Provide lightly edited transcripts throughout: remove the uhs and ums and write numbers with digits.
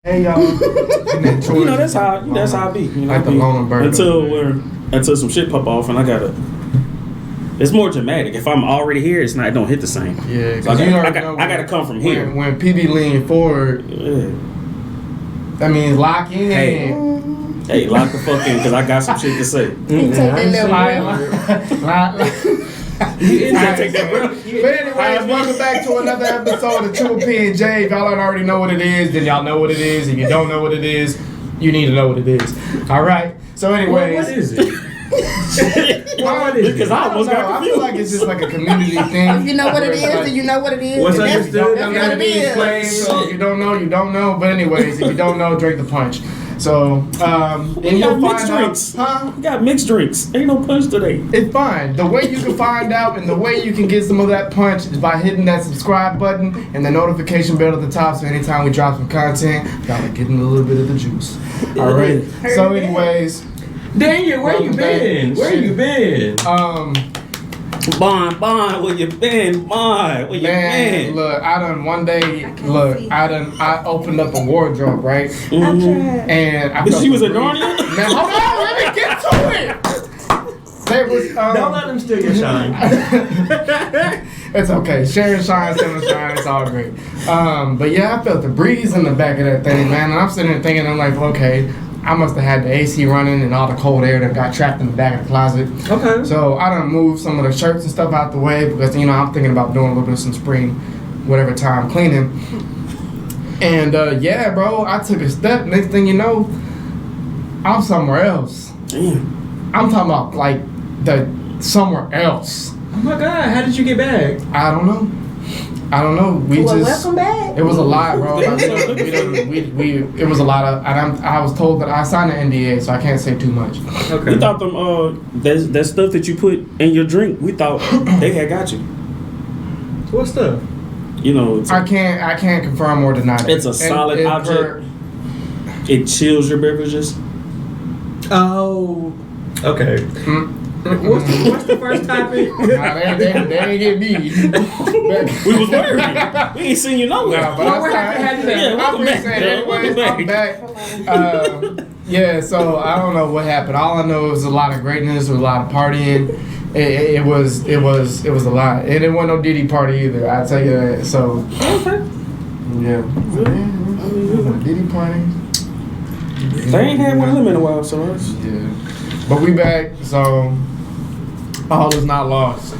Hey y'all. You know that's how I be. You know, like the loner bird. Until some shit pop off and I gotta. It's more dramatic. If I'm already here, it don't hit the same. Yeah, so I gotta come from here. When PB lean forward, that means lock in. Hey, lock the fuck in because I got some shit to say. But anyways, welcome back to another episode of Triple P and J. If y'all don't already know what it is, then y'all know what it is. If you don't know what it is, you need to know what it is. All right. So anyways, what is it? Because I almost got confused. I feel like it's just like a community thing. If you know what it is, then you know what it is. What's understood? That's what it is. So if you don't know, you don't know. But anyways, if you don't know, drink the punch. So, and you'll find drinks. out, We got mixed drinks. Ain't no punch today. It's fine. The way you can find out and the way you can get some of that punch is by hitting that subscribe button and the notification bell at the top. So anytime we drop some content, y'all are getting a little bit of the juice. All right. So, anyways, Daniel, where you been? Where you been? Bond, where you been? Bond, where you been? Look, I opened up a wardrobe, right? Mm-hmm. And I she was a Narnia? Man, hold on, let me get to it. There was, don't let them steal your shine. It's okay. Sharing shine, stealing shine, it's all great. But yeah, I felt the breeze in the back of that thing, man. And I'm sitting there thinking, I'm like, okay, I must have had the AC running and all the cold air that got trapped in the back of the closet. Okay. So I done moved some of the shirts and stuff out the way because, I'm thinking about doing a little bit of some spring, whatever time, cleaning. And yeah, bro, I took a step. Next thing you know, I'm somewhere else. Damn. I'm talking about like somewhere else. Oh my God, how did you get back? I don't know. Welcome back. It was a lot, bro. It was a lot of. And I was told that I signed an NDA, so I can't say too much. Okay. We thought them that stuff that you put in your drink. We thought they had got you. What stuff? I can't confirm or deny it. It's a solid object. It chills your beverages. Oh. Okay. Mm-hmm. What's the first topic? Nah, they ain't get me. We was worried. We ain't seen you nowhere. Nah, but we're happy to have you back. I'm back. Yeah, so I don't know what happened. All I know is a lot of greatness, a lot of partying. It was a lot, and it wasn't no Diddy party either. I tell you that. So yeah, Diddy party. They ain't had one of them in a while, so that's yeah. But we back, so all is not lost.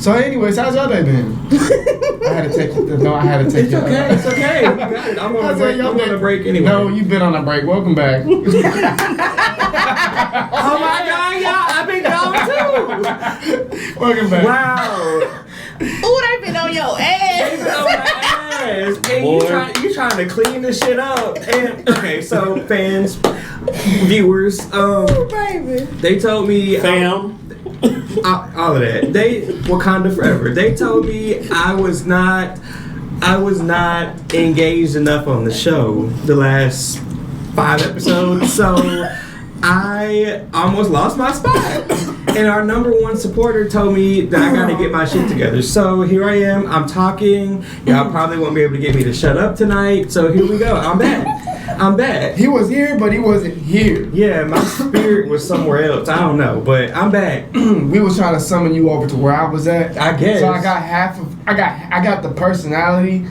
So, anyways, how's y'all day been? I had to take it. No, I had to take it. It's okay. We got it. I'm on a break anyway. No, you've been on a break. Welcome back. Oh my God, y'all! I've been gone too. Welcome back. Wow. Ooh, they been on your ass. On my ass. And you trying to clean this shit up. And okay, so fans, viewers, Baby. they told me fam. All of that. Wakanda forever. They told me I was not engaged enough on the show the last 5 episodes, so I almost lost my spot. And our #1 supporter told me that I gotta get my shit together. So here I am. I'm talking. Y'all probably won't be able to get me to shut up tonight. So here we go. I'm back. He was here, but he wasn't here. Yeah, my spirit was somewhere else. I don't know, but I'm back. We was trying to summon you over to where I was at. I guess. So I got I got the personality.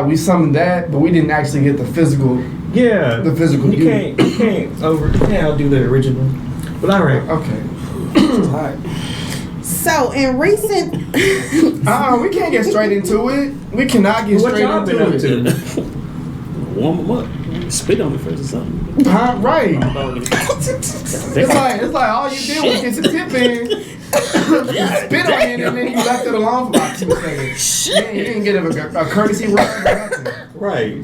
We summoned that, but we didn't actually get the physical. Yeah. The physical. You can't outdo the original. But all right. Okay. All right. So in recent, we can't get straight into it. We cannot get straight into it. Warm them up. Spit on it first or something. Right. It's like all you did was get your tip in, spit on it, and then you left it alone for about 2 seconds. You didn't get a courtesy rub or nothing. Right.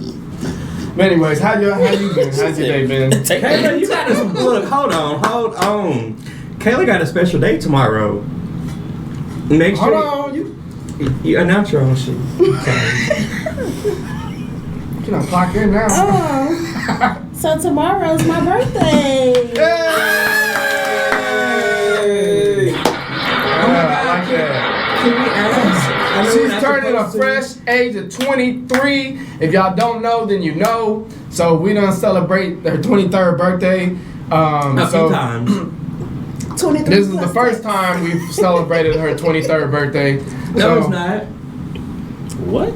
But anyways, how you been? How's your day been? Kayla, you got to look. Hold on. Kayla got a special day tomorrow. Make sure. Hold on, you announce your own shit. You know, clock in now. so tomorrow's my birthday. Hey! Oh my God, I like that. Can we ask? She's turning a fresh age of 23. If y'all don't know, then you know. So we done celebrate her 23rd birthday. A few times. 23 This is the plus first six. time we've celebrated her 23rd birthday. No, So- it's not. What?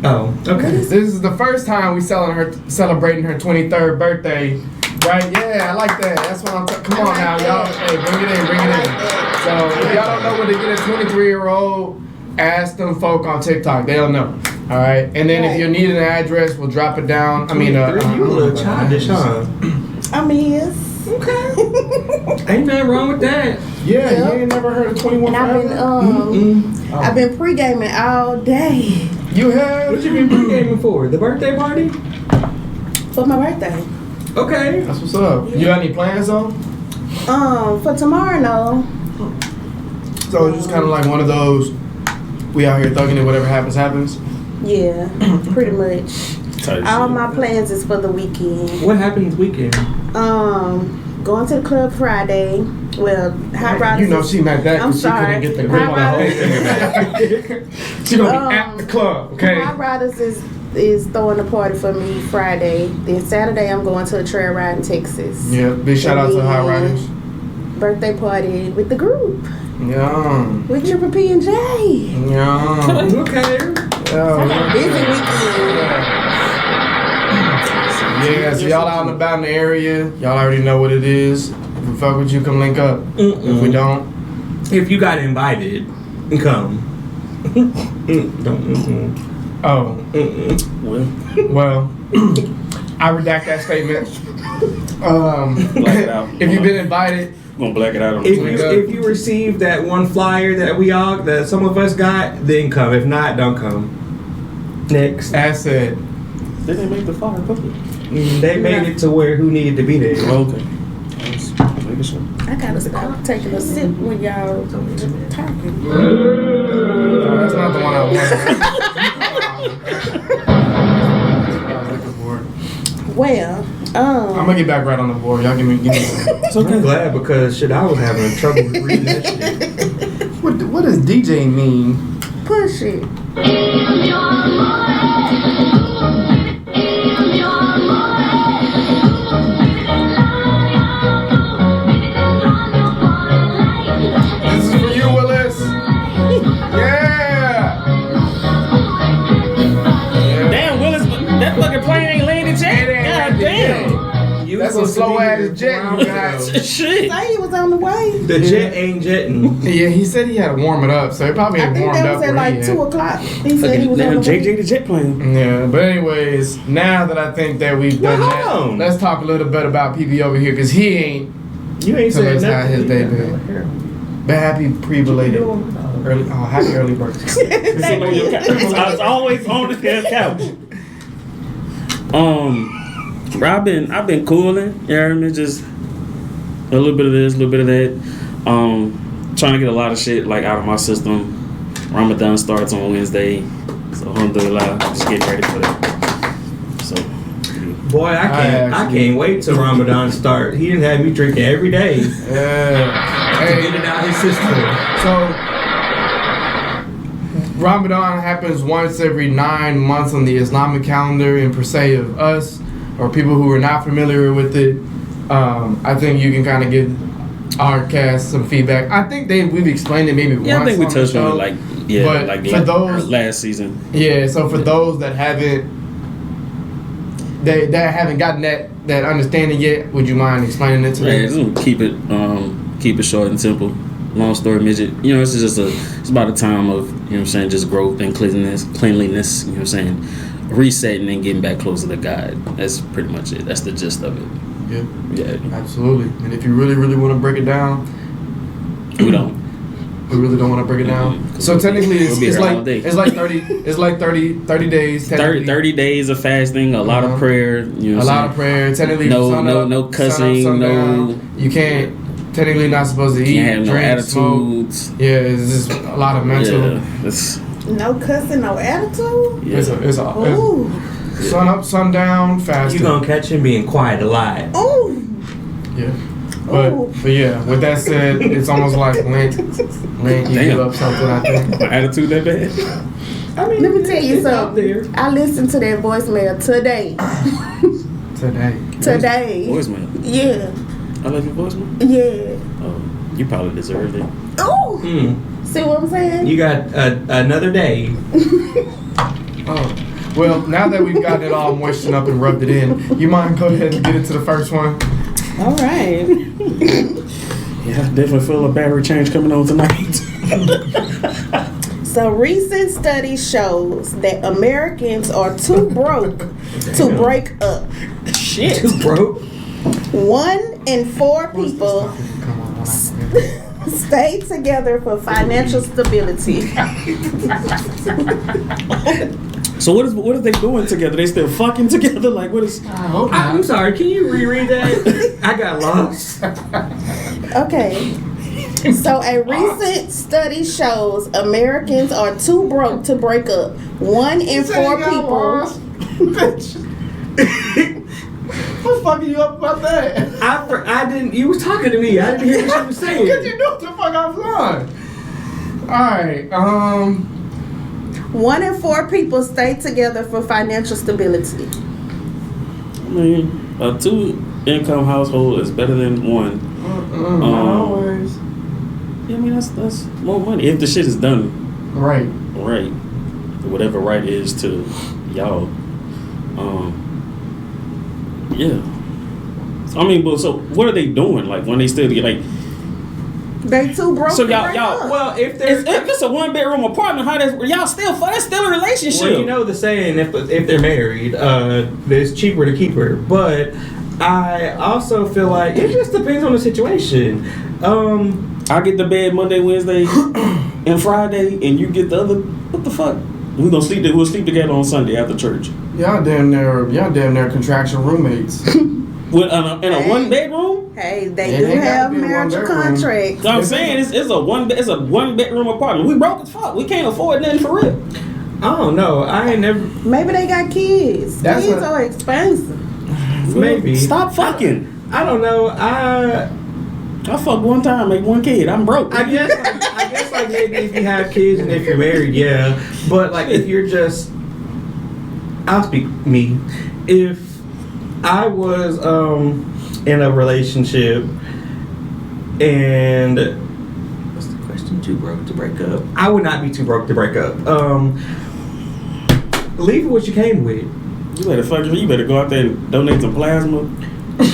Oh, okay. This is the first time we celebrating her 23rd birthday, right? Yeah, I like that. That's what I'm talking. Come on now, y'all. Hey, bring it in, bring it in. So if y'all don't know where to get a 23-year-old, ask them folk on TikTok. They'll know. All right. And then if you need an address, we'll drop it down. I mean, you a little childish, huh? I'm his. Okay. Ain't nothing wrong with that. Yeah, Yep. you ain't never heard of 21 And I've been pre-gaming all day You have? What you been pre-gaming for? The birthday party? for my birthday. Okay. That's what's up. You got any plans though? For tomorrow, no. So it's just kind of like one of those, we out here thugging it, whatever happens, happens. Yeah, pretty much. Type All shit. my plans is for the weekend. What happened this weekend? Going to the club Friday. Well, High Riders. You know she meant that I'm because she couldn't sorry. get the grip on the whole thing. She gonna be at the club, okay? High Riders is throwing a party for me Friday. Then Saturday I'm going to a trail ride in Texas. Yeah, big shout out to High And Riders. Birthday party with the group. Yum. With Triple P and J. Yum. Okay. Busy weekend. Yeah, so y'all out and about in the area, y'all already know what it is. If we fuck with you, come link up. If we don't, If you got invited, come. Don't. oh, well, I redact that statement. Black it out. If you've been invited, I'm gonna black it out on the If Twitter. you if you received that one flyer that some of us got, then come. If not, don't come. Next. as said, Did they make the flyer public? They made it to where who needed to be there. Okay. I was making sure. I gotta stop taking a sip when y'all talking. no, that's not the one I wanted. Well, I'm gonna get back right on the board. Y'all give me. So I'm glad because shit, I was having trouble reading that shit. What does DJ mean? push it. This is for you, Willis. Yeah. Damn, Willis, that fucking plane ain't landed yet. God damn. That's a slow ass jet you got. Shit. Say he was on the way. The jet ain't jetting. Yeah, he said he had to warm it up, so it probably I ain't think warmed that up was at where like he 2 at. o'clock. He said he was on Damn, the way. JJ the jet plane. Yeah, but anyways, now that I think that we've done Well, that, hold on. let's talk a little bit about PB over here, because he ain't. You ain't So saying that's how nothing. his day been. But happy pre-belated happy early birthday. Sit on your couch. I was always on the damn couch. Bro, I've been cooling. You heard me? Just a little bit of this, a little bit of that. Trying to get a lot of shit like out of my system. Ramadan starts on Wednesday, so alhamdulillah, just getting ready for that. So, Boy, I can't wait till Ramadan start. He didn't have me drinking every day to Yeah. get Hey, it out his system. so Ramadan happens once every 9 months on the Islamic calendar, and per se of us or people who are not familiar with it, I think you can kind of give our cast some feedback. I think we've explained it maybe yeah, I once think we on the touched on show. it like But for those- last season. Yeah, so for those that haven't gotten that understanding yet, would you mind explaining it to Yeah, them? just gonna keep it short and simple. Long story midget. You know, it's just it's about a time of, you know what I'm saying, just growth and cleanliness, you know what I'm saying, resetting and getting back closer to God. That's pretty much it. That's the gist of it. Yeah, Yeah. absolutely. And if you really, really want to break it down, We don't. we really don't want to break it down. So technically, We'll be it's here all like day. it's like 30 days. 30 days of fasting, a lot of prayer, you know a what lot I'm of saying? prayer. Technically, No- sun no- up, no sun up, cussing, sundown. no- You can't. Technically, not supposed to eat, Can't have no drink, smoke. attitudes. Yeah, it's just a lot of mental. Yeah, it's No cussing, no attitude. yeah. It's Ooh. sun up, sundown, You fasting. gonna catch him being quiet a lot. Ooh. Yeah. But yeah, with that said, it's almost like Lent. Lent, you give up something, I think. My attitude that bad? I mean, Let me tell you it's out something. there. I listened to that voicemail today. Today. Voicemail. Yeah. I left your voicemail? Yeah. Oh, you probably deserved it. Oh. See what I'm saying? You got another day. Oh. Well, now that we've gotten it all moistened up and rubbed it in, you mind go ahead and get into the first one? All right. Yeah, I definitely feel a battery change coming on tonight. So recent study shows that Americans are too broke to break up. Shit. Too broke. 1 in 4 people stay together for financial stability. So what is they doing together? They still fucking together? Like what is? I'm sorry. Can you reread that? I got lost. Okay. So a recent study shows Americans are too broke to break up. 1 in 4 people. What the fuck are you up about that? I didn't. You was talking to me. I didn't hear what you was saying. Because you knew what the fuck I was on. Alright, 1 in 4 people stay together for financial stability. I mean, a 2-income household is better than 1. always. Yeah, I mean that's more money if the shit is done Right. right. Whatever right is to y'all. Yeah. I mean, but so what are they doing? Like when they still get like? They too broke. So to break y'all. up. Well, if If it's a 1-bedroom apartment, how that's y'all still that's still a relationship. Well, you know the saying, if they're married, it's cheaper to keep her. But I also feel like it just depends on the situation. I get the bed Monday, Wednesday, and Friday, and you get the other. What the fuck? We'll sleep together on Sunday after church. Y'all damn near contractual roommates. With in a 1-bedroom. Hey, they Yeah, do they gotta have be a marriage 1-bedroom. contracts. So I'm saying it's a 1-bedroom apartment. We broke as fuck. We can't afford nothing for real. I don't know. I ain't never. Maybe they got kids. That's Kids a- are expensive. Maybe. Stop fucking. I don't know. I fucked one time, make 1 kid. I'm broke. I guess like maybe if you have kids and if you're married, yeah. But like if you're just, I'll speak me. If I was in a relationship and what's the question? Too broke to break up? I would not be too broke to break up. Leave what you came with. You better go out there and donate some plasma. Get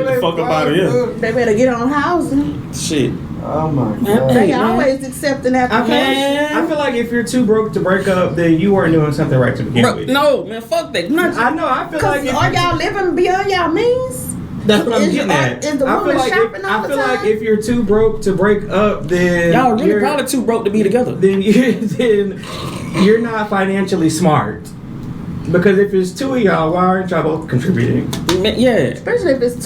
the fuck up out of here. They better get on housing. Shit. Oh my god. They man. always accepting I applications. feel like if you're too broke to break up, then you weren't doing something right to begin Bro, with. no, man, fuck that. I know. I feel like if Are you're y'all living beyond y'all means? That's what I'm Is getting your- at. is the I feel woman like shopping all I the feel time? like if you're too broke to break up, then y'all really you're, probably too broke to be together. then you're not financially smart. Because if it's 2 of y'all, why aren't y'all both contributing? Yeah. Especially if it's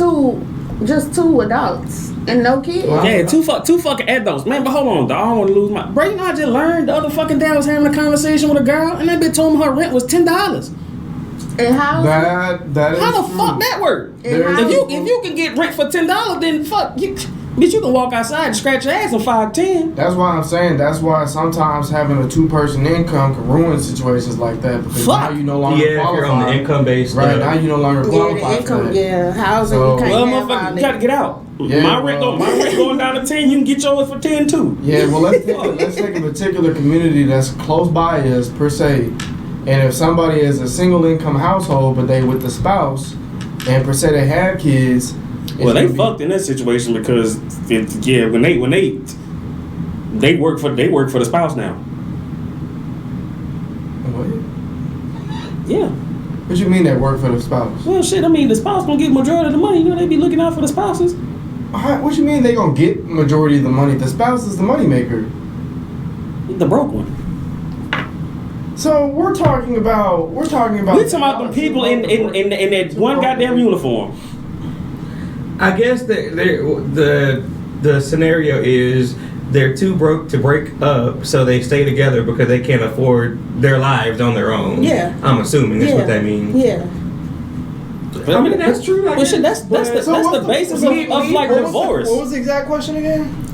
just two adults and no kids. Well, Yeah, two fucking adults. Man, but hold on, dog. I don't want to lose my. Bro, you know, I just learned the other fucking day I was having a conversation with a girl, and that bitch told me her rent was $10. And how? That is How the true. fuck that work? And how- If you can get rent for $10, then fuck you. Bitch, you can walk outside and scratch your ass in 5-10. That's why I'm saying. That's why sometimes having a 2-person income can ruin situations like that because Fuck. now you no longer Yeah, if qualify. you're on the income based. Right now you no longer Yeah, qualify the for income. that. Yeah, housing. So- you can't Well, have all motherfucker, you that. gotta get out. Yeah, my rent going down to 10. You can get yours for 10 too. Yeah, well let's take a particular community that's close by us per se, and if somebody is a single income household but they with the spouse, and per se they have kids. Well, they fucked in that situation because when they work for the spouse now. What? Yeah. What you mean they work for the spouse? Well, shit. I mean, the spouse gonna get majority of the money. You know, they be looking out for the spouses. What you mean they gonna get majority of the money? The spouse is the money maker. The broke one. So we're talking about. We talking about them people in that one goddamn uniform. I guess the scenario is they're too broke to break up, so they stay together because they can't afford their lives on their own. Yeah. I'm assuming that's what that means. Yeah. I mean, that's true. Well, shit, that's the basis of like divorce. What was the exact question again?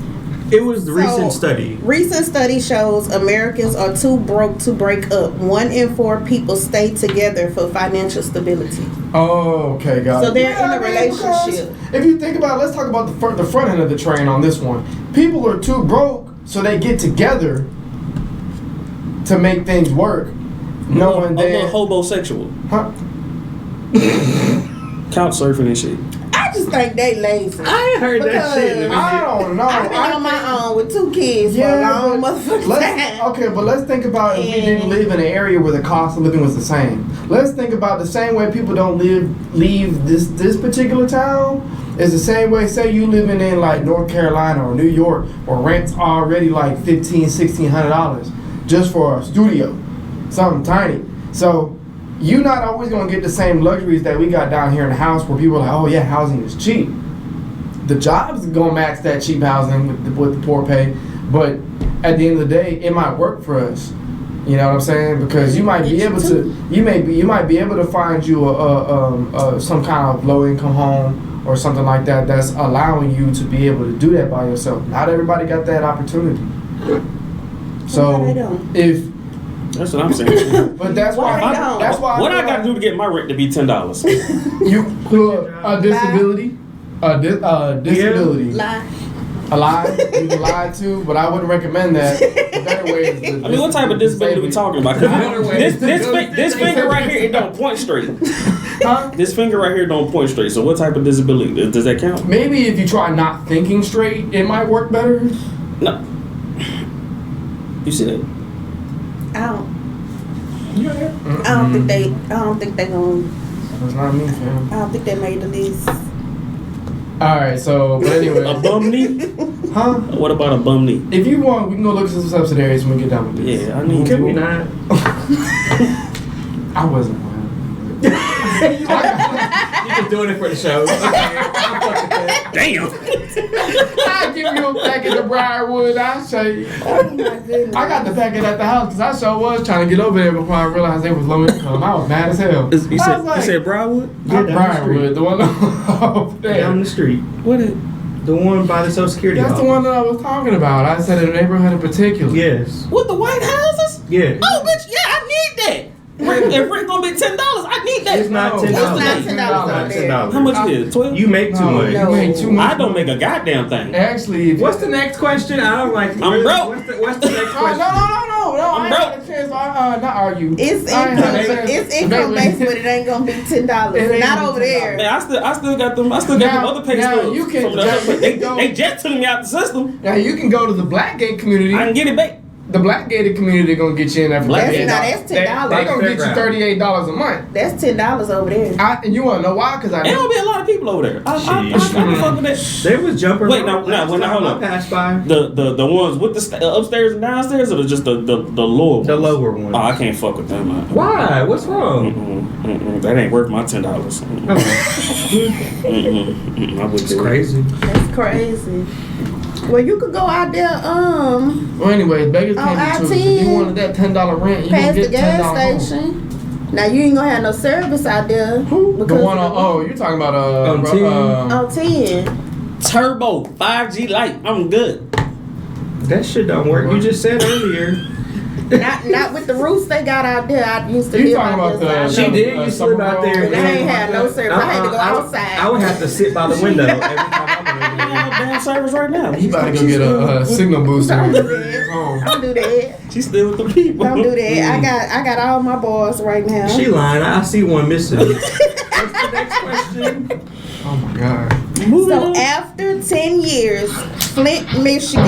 It was the recent study. Recent study shows Americans are too broke to break up. 1 in 4 people stay together for financial stability. Oh, okay, got it. So they're in a relationship. If you think about it, let's talk about the front end of the train on this one. People are too broke, so they get together to make things work. Knowing a little homosexual. Huh? Couch surfing and shit. I just think they lazy. I ain't heard that shit. I don't know. I've been on my own with 2 kids for a long motherfucking time. Okay, but let's think about if we didn't live in an area where the cost of living was the same. Let's think about the same way people don't leave this particular town. It's the same way, say you living in like North Carolina or New York, where rent's already like $1,500-$1,600 just for a studio, something tiny. So you're not always gonna get the same luxuries that we got down here in the house, where people are like, oh yeah, housing is cheap. The jobs are gonna match that cheap housing with the poor pay, but at the end of the day, it might work for us. You know what I'm saying? Because you might be able to, you might be able to find you some kind of low income home or something like that that's allowing you to be able to do that by yourself. Not everybody got that opportunity. So if that's what I'm saying. But that's why. What I gotta do to get my rent to be $10? You put a disability, disability. Lie. A lie. You can lie too, but I wouldn't recommend that. The better way is I mean, what type of disability we talking about? This finger right here, it don't point straight. Huh? This finger right here don't point straight. So what type of disability does that count? Maybe if you try not thinking straight, it might work better. No. You see that? I don't think they gonna. That's not me, fam. I don't think they made the list. All right, so but anyway, A bum knee? huh? What about a bum knee? If you want, we can go look at some subsidiaries when we get done with this. Yeah, I need Can to. we not? I wasn't. You just doing it for the show. Damn. I'll give you a packet of Briarwood. I'll show you. Oh my goodness. I got the packet at the house because I sure was trying to get over there before I realized they was low income. I was mad as hell. You said Briarwood? Not Yeah, Briarwood, the one over there. Down the street. What is? The one by the Social Security That's office. the one that I was talking about. I said in the neighborhood in particular. Yes. With the white houses? Yeah. Oh, bitch, yeah, I need that. If rent gonna be $10, I need that. It's not $10. It's not $10 Not over there. $10. How much is it? 12? You make too much. You make too much. I don't make a goddamn thing. Actually, if What's the next question? I don't like. I'm broke. What's the next No, question? no. I'm I ain't broke. got a chance to not argue. It's I ain't had a income. chance. It's income based, but it ain't gonna be $10. It ain't Not gonna over be $10. there. Man, I still got them. I still got them other pay now stubs. you can from the just- other- they go- just took me out the system. Now you can go to the Blackgate community. I can get it back. The Black-gated community gonna get you in there for That's $38. not- that's $10. They gonna get you $38 a month. That's $10 over there. And you wanna know why? Because I There know. don't be a lot of people over there. I can fuck with that. They was jumping. Wait, around now, last time hold I up. passed by. The ones with the upstairs and downstairs, or just the lower ones? The lower ones. Oh, I can't fuck with them. Man. Why? What's wrong? That ain't worth my $10. I wouldn't It's do it. crazy. That's crazy. Well, you could go out there, Well, anyway, beggars On can't be choosers. I-10, If you wanted that $10 rent, you gonna past the get $10 gas home. station. Now you ain't gonna have no service out there. The one on you're talking about On 10. on 10. Turbo 5G light. I'm good. That shit don't work. You just said earlier. Not with the roofs they got out there. I used to You live talking out about there. the- so She I know. did. You slip out there. But I ain't had no service. I had to go outside. I would have to sit by the window every time I'm I have damn service right now. He about to go get a signal booster. Don't do at that. his home. Don't do that. She's still with the people. Don't do that. I got all my boys right now. She lying. I see one missing. What's the next question? Oh my god. So after 10 years, Flint, Michigan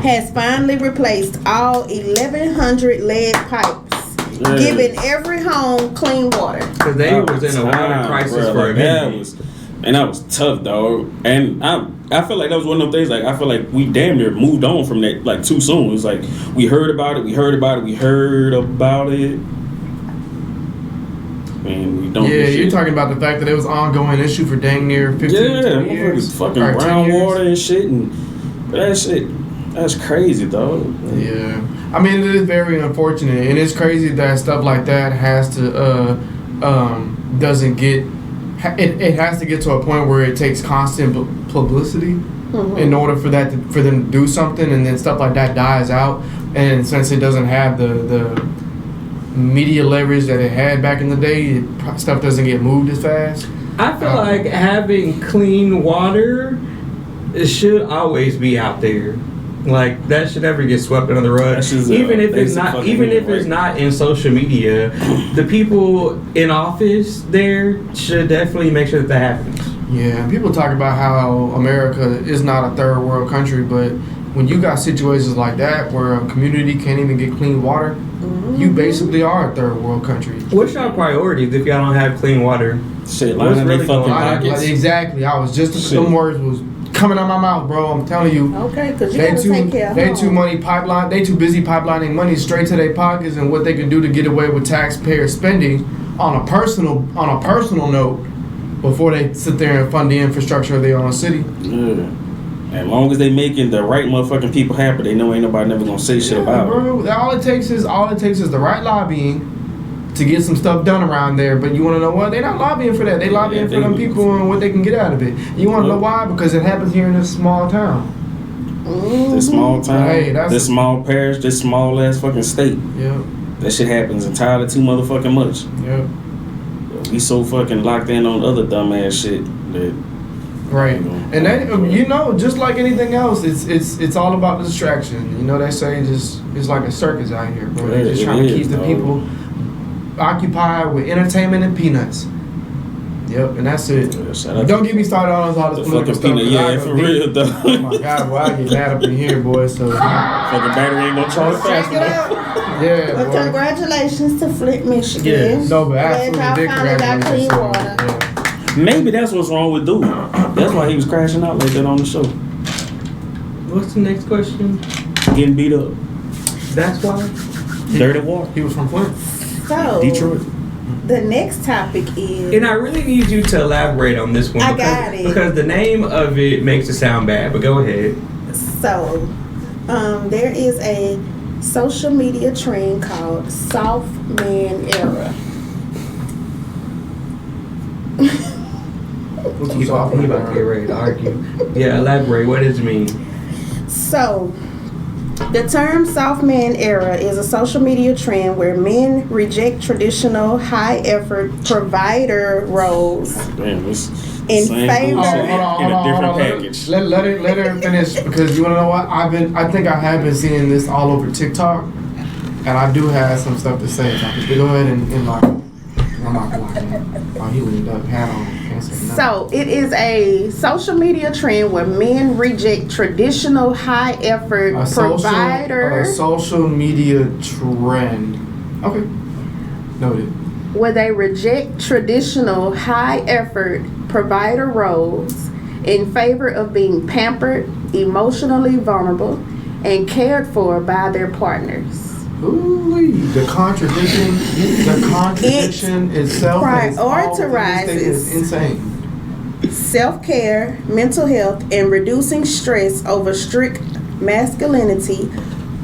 has finally replaced all 1,100 lead pipes, giving every home clean water. Because they was in a water crisis for a minute. That was tough, dog. And I feel like that was one of them things. Like I feel like we damn near moved on from that like too soon. It's like we heard about it, and we don't. do Yeah, shit. you're talking about the fact that it was an ongoing issue for dang near 15 20 years. fucking Or 10 groundwater years. and shit, and that shit. That's crazy, dog. Yeah, I mean it is very unfortunate, and it's crazy that stuff like that has to doesn't get, it has to get to a point where it takes constant publicity in order for for them to do something, and then stuff like that dies out. And since it doesn't have the media leverage that it had back in the day, stuff doesn't get moved as fast. I feel like having clean water should always be out there. Like that should never get swept under the rug. Even if it's not in social media, the people in office there should definitely make sure that happens. Yeah, people talk about how America is not a third world country, but when you got situations like that where a community can't even get clean water, you basically are a third world country. What's your priorities if y'all don't have clean water? Shit, line really fucking pockets. Exactly. I was just some words was coming out my mouth, bro. I'm telling you. Okay, because you gotta take care of They too busy pipelining money straight to their pockets and what they can do to get away with taxpayer spending on a personal note before they sit there and fund the infrastructure of their own city. Yeah. As long as they making the right motherfucking people happy, they know ain't nobody never gonna say shit about bro. it. All it takes is the right lobbying to get some stuff done around there. But you want to know what? They're not lobbying for that. They lobbying for them people and what they can get out of it. You want to know why? Because it happens here in this small town. This small town, Hey, this small parish, this small ass fucking state. Yep. That shit happens entirely too motherfucking much. Yep. We so fucking locked in on other dumbass shit that. Right, and that, just like anything else, it's all about the distraction. You know, they say it's like a circus out here, bro. They're just trying to keep the people occupied with entertainment and peanuts. Yep, and that's it. Don't get me started on all this political stuff. Yeah, for real though. Oh my God, boy, I get mad up in here, boy. So fucking battery ain't gonna charge fast enough. Yeah, well, boy. Congratulations to Flint, Michigan. Yeah, no, but absolutely big congratulations. Clean water. Yeah. Maybe that's what's wrong with dude. That's why he was crashing out like that on the show. What's the next question? Getting beat up. That's why? Dirty water. He was from Flint. So, Detroit. the next topic is... And I really need you to elaborate on this one. I got it. Because the name of it makes it sound bad, but go ahead. So, there is a social media trend called soft man era. He about to get ready to argue. Yeah, elaborate. What does it mean? So, the term soft man era is a social media trend where men reject traditional high-effort provider roles Damn, this in same favor. bullshit in a different package. Let her finish, because you wanna know what? I think I have been seeing this all over TikTok, and I do have some stuff to say about it. Go ahead and lock it. I'm not locking it. Oh, he leaned up, hat on. Can't say nothing. So it is a social media trend where men reject traditional high-effort provider. A social media trend. Okay. Noted. Where they reject traditional high-effort provider roles in favor of being pampered, emotionally vulnerable, and cared for by their partners. Ooh, the contradiction itself is insane. Self-care, mental health, and reducing stress over strict masculinity,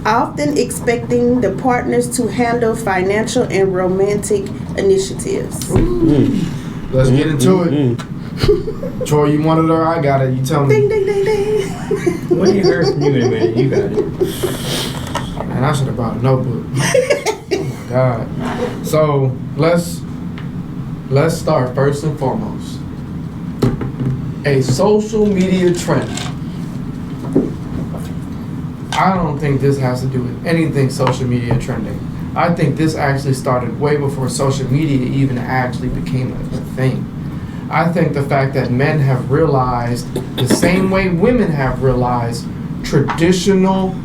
often expecting the partners to handle financial and romantic initiatives. Let's get into it. Troy, you wanted her? I got it. You tell me. Ding, ding, ding, ding. What do you heard from you in a minute? You got it. Man, I should have brought a notebook. Oh my God. So let's start first and foremost. A social media trend. I don't think this has to do with anything social media trending. I think this actually started way before social media even actually became a thing. I think the fact that men have realized the same way women have realized traditional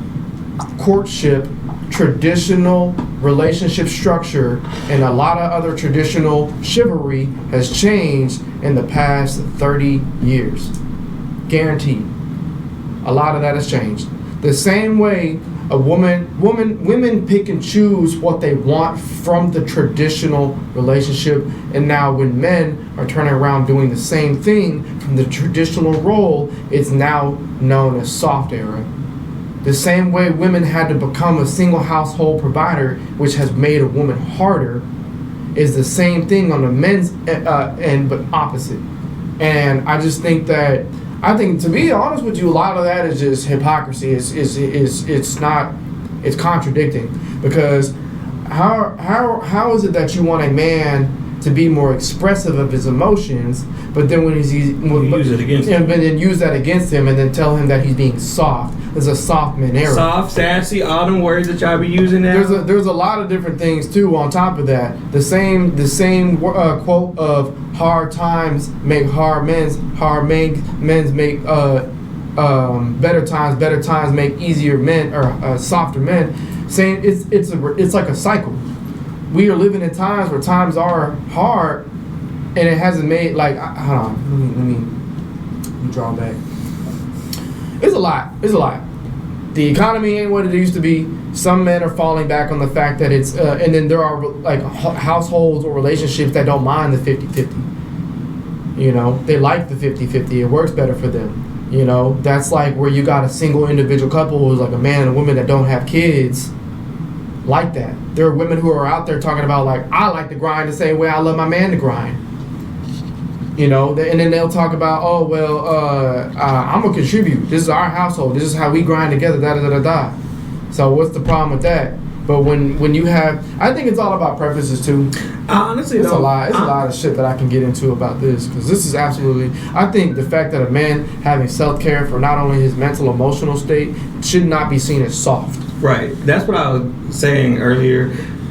courtship, traditional relationship structure, and a lot of other traditional chivalry has changed in the past 30 years. Guaranteed. A lot of that has changed. The same way women pick and choose what they want from the traditional relationship, and now when men are turning around doing the same thing from the traditional role, it's now known as soft era. The same way women had to become a single household provider, which has made a woman harder, is the same thing on the men's end, but opposite. And I just think that, to be honest with you, a lot of that is just hypocrisy. It's not, it's contradicting, because how is it that you want a man to be more expressive of his emotions, but then when use it against him, but then use that against him, and then tell him that he's being soft? There's a soft man era. Soft, sassy, all them words that y'all be using now. There's a lot of different things too. On top of that, the same quote of hard times make hard men's make better times make easier men, or softer men. Saying it's like a cycle. We are living in times where times are hard, and it hasn't made, like, hold on, let me draw back. It's a lot. The economy ain't what it used to be. Some men are falling back on the fact that it's, and then there are like households or relationships that don't mind the 50-50. You know, they like the 50-50. It works better for them. You know, that's like where you got a single individual couple who's like a man and a woman that don't have kids. Like that. There are women who are out there talking about, like, I like to grind the same way I love my man to grind. You know, and then they'll talk about, oh, well, I'm going to contribute. This is our household. This is how we grind together, da-da-da-da-da. So what's the problem with that? But when you have, I think it's all about preferences too. Honestly, it's a lot of shit that I can get into about this, because this is absolutely, I think the fact that a man having self-care for not only his mental, emotional state should not be seen as soft. Right. That's what I was saying earlier.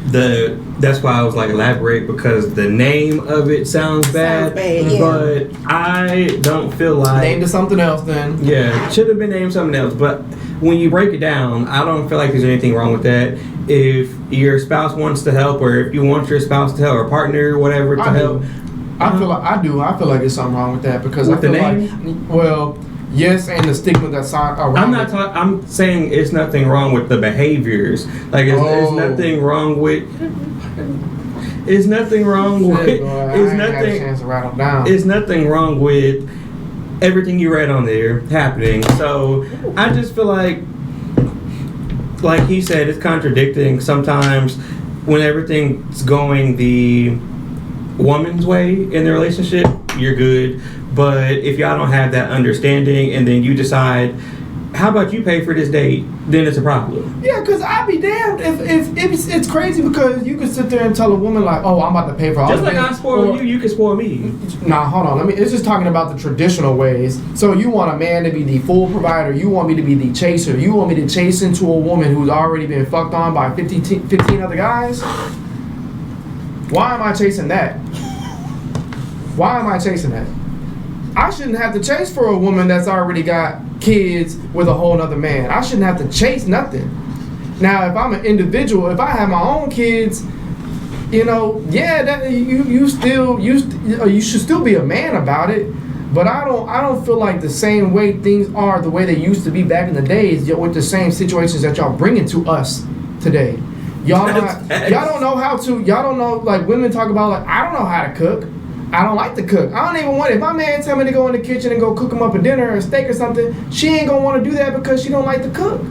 That's why I was like, elaborate, because the name of it sounds bad. Yeah. But I don't feel like named to something else then. Yeah, should have been named something else. But when you break it down, I don't feel like there's anything wrong with that. If your spouse wants to help, or if you want your spouse to help, or partner, or whatever, to help. I feel like there's something wrong with that, because with I feel the name? like, well, yes, and the stigma that's around. I'm saying it's nothing wrong with the behaviors. Like it's nothing wrong with. It's nothing wrong with. It's nothing. A chance to rattle down. It's nothing wrong with everything you read on there happening. So I just feel like he said, it's contradicting sometimes when everything's going the woman's way in the relationship. You're good. But if y'all don't have that understanding, and then you decide, how about you pay for this date, then it's a problem. Yeah, because I'd be damned if it's crazy, because you could sit there and tell a woman, like, oh, I'm about to pay for all just the like I spoil you can spoil me. Nah, hold on. It's just talking about the traditional ways. So you want a man to be the full provider. You want me to be the chaser. You want me to chase into a woman who's already been fucked on by 15 other guys? Why am I chasing that? I shouldn't have to chase for a woman that's already got kids with a whole nother man. I shouldn't have to chase nothing. Now, if I'm an individual, if I have my own kids, you know, yeah, that you should still be a man about it. But I don't feel like the same way things are the way they used to be back in the days, with the same situations that y'all bringing to us today. Y'all don't know how to. Y'all don't know, like, women talk about, like, I don't know how to cook. I don't like to cook. I don't even want it. If my man tell me to go in the kitchen and go cook him up a dinner or a steak or something, she ain't gonna want to do that because she don't like to cook.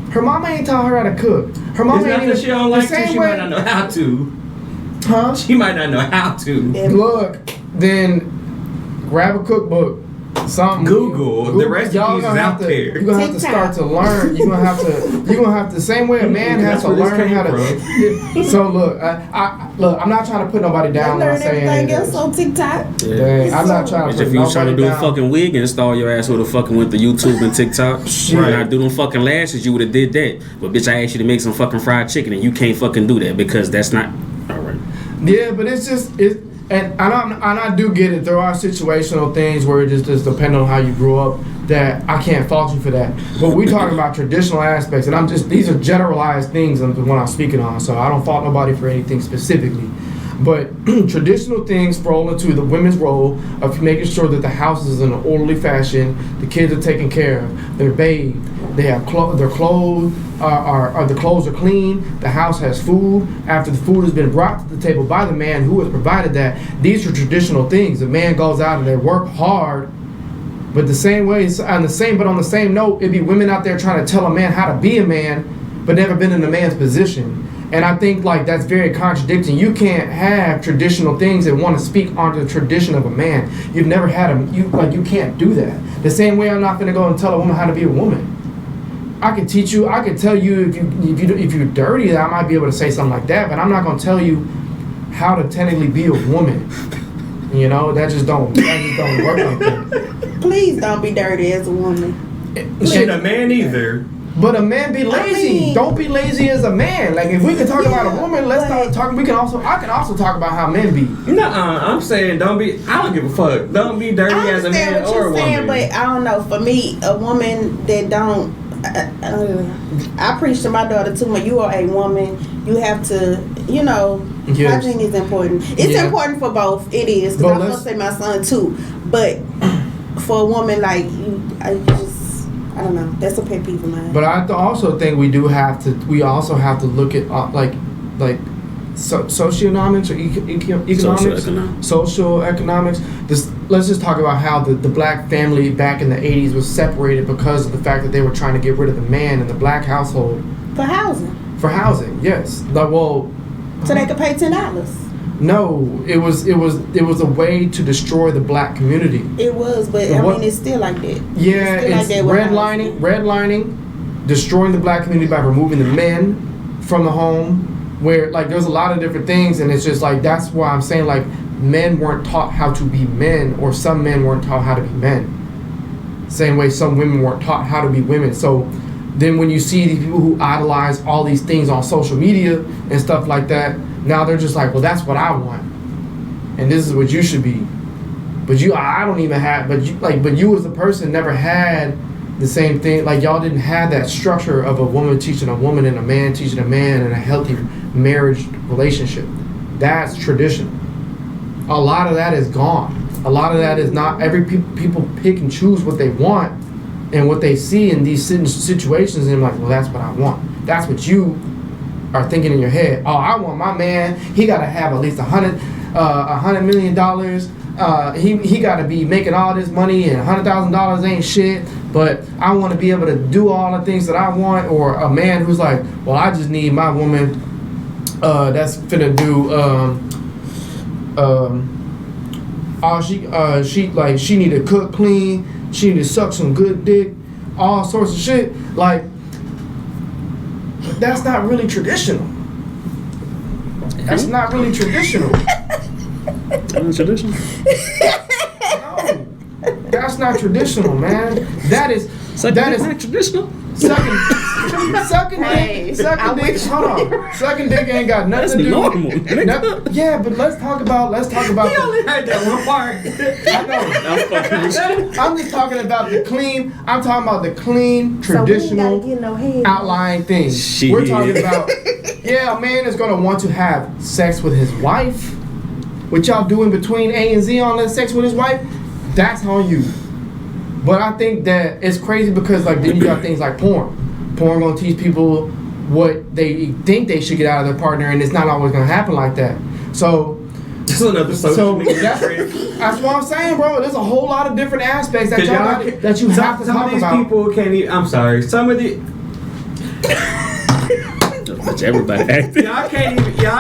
Her mama ain't taught her how to cook. Her mama ain't even. She don't like to. She might not know how to. Huh? She might not know how to. Look, then grab a cookbook. Something. Google. The recipes is out there. You're gonna have to start to learn. You're gonna have to. Same way a man has to learn how to. So look, I'm not trying to put nobody down. Learn everything else on TikTok. Dang, I'm not trying to put if you was trying to do down. a fucking wig and install your ass, would have fucking went to YouTube and TikTok. Right. I do them fucking lashes, you would have did that. But bitch, I asked you to make some fucking fried chicken, and you can't fucking do that because that's not all right. Yeah, but it's just And I do get it. There are situational things where it just depends on how you grew up, that I can't fault you for that. But we talking about traditional aspects, and these are generalized things when I'm speaking on, so I don't fault nobody for anything specifically. But traditional things fall into the women's role of making sure that the house is in an orderly fashion, the kids are taken care of, they're bathed, they have their clothes the clothes are clean, the house has food. After the food has been brought to the table by the man who has provided that, these are traditional things. The man goes out and they work hard, but the same way, on the same note, it'd be women out there trying to tell a man how to be a man, but never been in a man's position. And I think like that's very contradicting. You can't have traditional things and want to speak onto the tradition of a man. You've never had you can't do that. The same way I'm not gonna go and tell a woman how to be a woman. I could teach you. I could tell you if you're dirty, I might be able to say something like that. But I'm not gonna tell you how to technically be a woman. You know, that just don't work like that. Please don't be dirty as a woman. Shit, a man either. But a man be lazy. Don't be lazy as a man. Like if we can talk about a woman, let's start talking. I can also talk about how men be. I'm saying don't be. I don't give a fuck. Don't be dirty as a man or a woman. Saying, but I don't know. For me, a woman that don't. I preach to my daughter too. When you are a woman, you have to. You know, hygiene is important. It's important for both. It is because I'm gonna say my son too. But for a woman like you, I don't know. That's a pet peeve of mine. But I also think we also have to look at socioeconomics or economics, social economics. Let's just talk about how the black family back in the 80s was separated because of the fact that they were trying to get rid of the man in the black household. For housing. For housing, yes. So they could pay $10. No, it was a way to destroy the black community. It was, but it's still like that. Yeah, it's redlining, destroying the black community by removing the men from the home. Where like there's a lot of different things, and it's just like that's why I'm saying like men weren't taught how to be men, or some men weren't taught how to be men. Same way some women weren't taught how to be women. So then when you see these people who idolize all these things on social media and stuff like that. Now they're just like, well, that's what I want, and this is what you should be. But I don't even have. But you as a person never had the same thing. Like y'all didn't have that structure of a woman teaching a woman and a man teaching a man in a healthy marriage relationship. That's tradition. A lot of that is gone. A lot of that is not. People pick and choose what they want and what they see in these situations, and they're like, well, that's what I want. That's what you are thinking in your head. Oh, I want my man. He got to have at least $100 million. He got to be making all this money, and $100,000 ain't shit. But I want to be able to do all the things that I want. Or a man who's like, well, I just need my woman that's finna do. She need to cook clean. She need to suck some good dick. All sorts of shit. Like. That's not really traditional. That's not really traditional. That's traditional? No. That's not traditional, man. That is not traditional? Sucking dick. Hold on. Sucking dick ain't got nothing to do. Normal. Yeah, but let's talk about. He only heard that one part. I know. I'm just talking about the clean. I'm talking about the clean, traditional, outlying thing. Shit. We're talking about. Yeah, a man is gonna want to have sex with his wife. What y'all do in between A and Z on that sex with his wife, that's on you. But I think that it's crazy because like then you got things like porn. Porn gonna teach people what they think they should get out of their partner, and it's not always gonna happen like that. So this is another social that's what I'm saying, bro. There's a whole lot of different aspects that you have to talk about. Some of these people can't even. I'm sorry. Some of the everybody acting. Y'all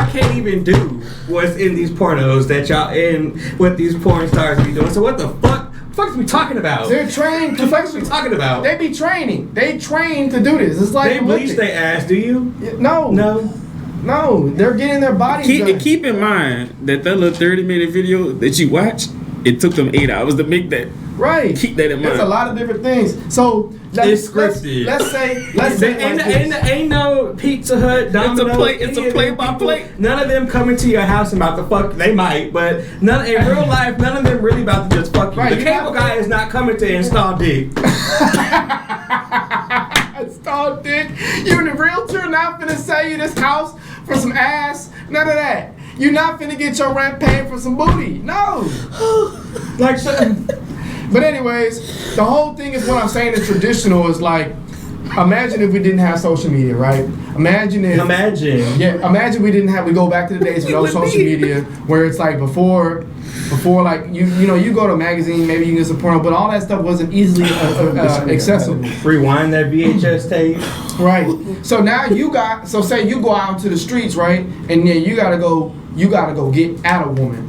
can't even do what's in these pornos that y'all in. What these porn stars be doing. So what the fuck? What is we talking about? They're trained. What the fuck is we talking about? They be training. They train to do this. It's like they bleach their ass. Do you? No. They're getting their bodies done. Keep in mind that little 30-minute video that you watch, it took them 8 hours to make that. Right. Keep that in mind. There's a lot of different things. So it's scripted. Let's say ain't no Pizza Hut, Domino's. It's a play-by-play. None of them coming to your house and about to fuck. They might, but in real life, none of them really about to just fuck you. Right, the cable guy is not coming to install dick. Install dick. You and the realtor not finna sell you this house for some ass. None of that. You're not finna get your rent paid for some booty. No. But anyways, the whole thing is what I'm saying is traditional is like Imagine if we didn't have social media, right? Imagine we didn't have. We go back to the days with no social media, where it's like before like you go to a magazine, maybe you can get some porno, but all that stuff wasn't easily accessible. Rewind that VHS tape. Right. So now say you go out into the streets, right, and then you gotta go get at a woman.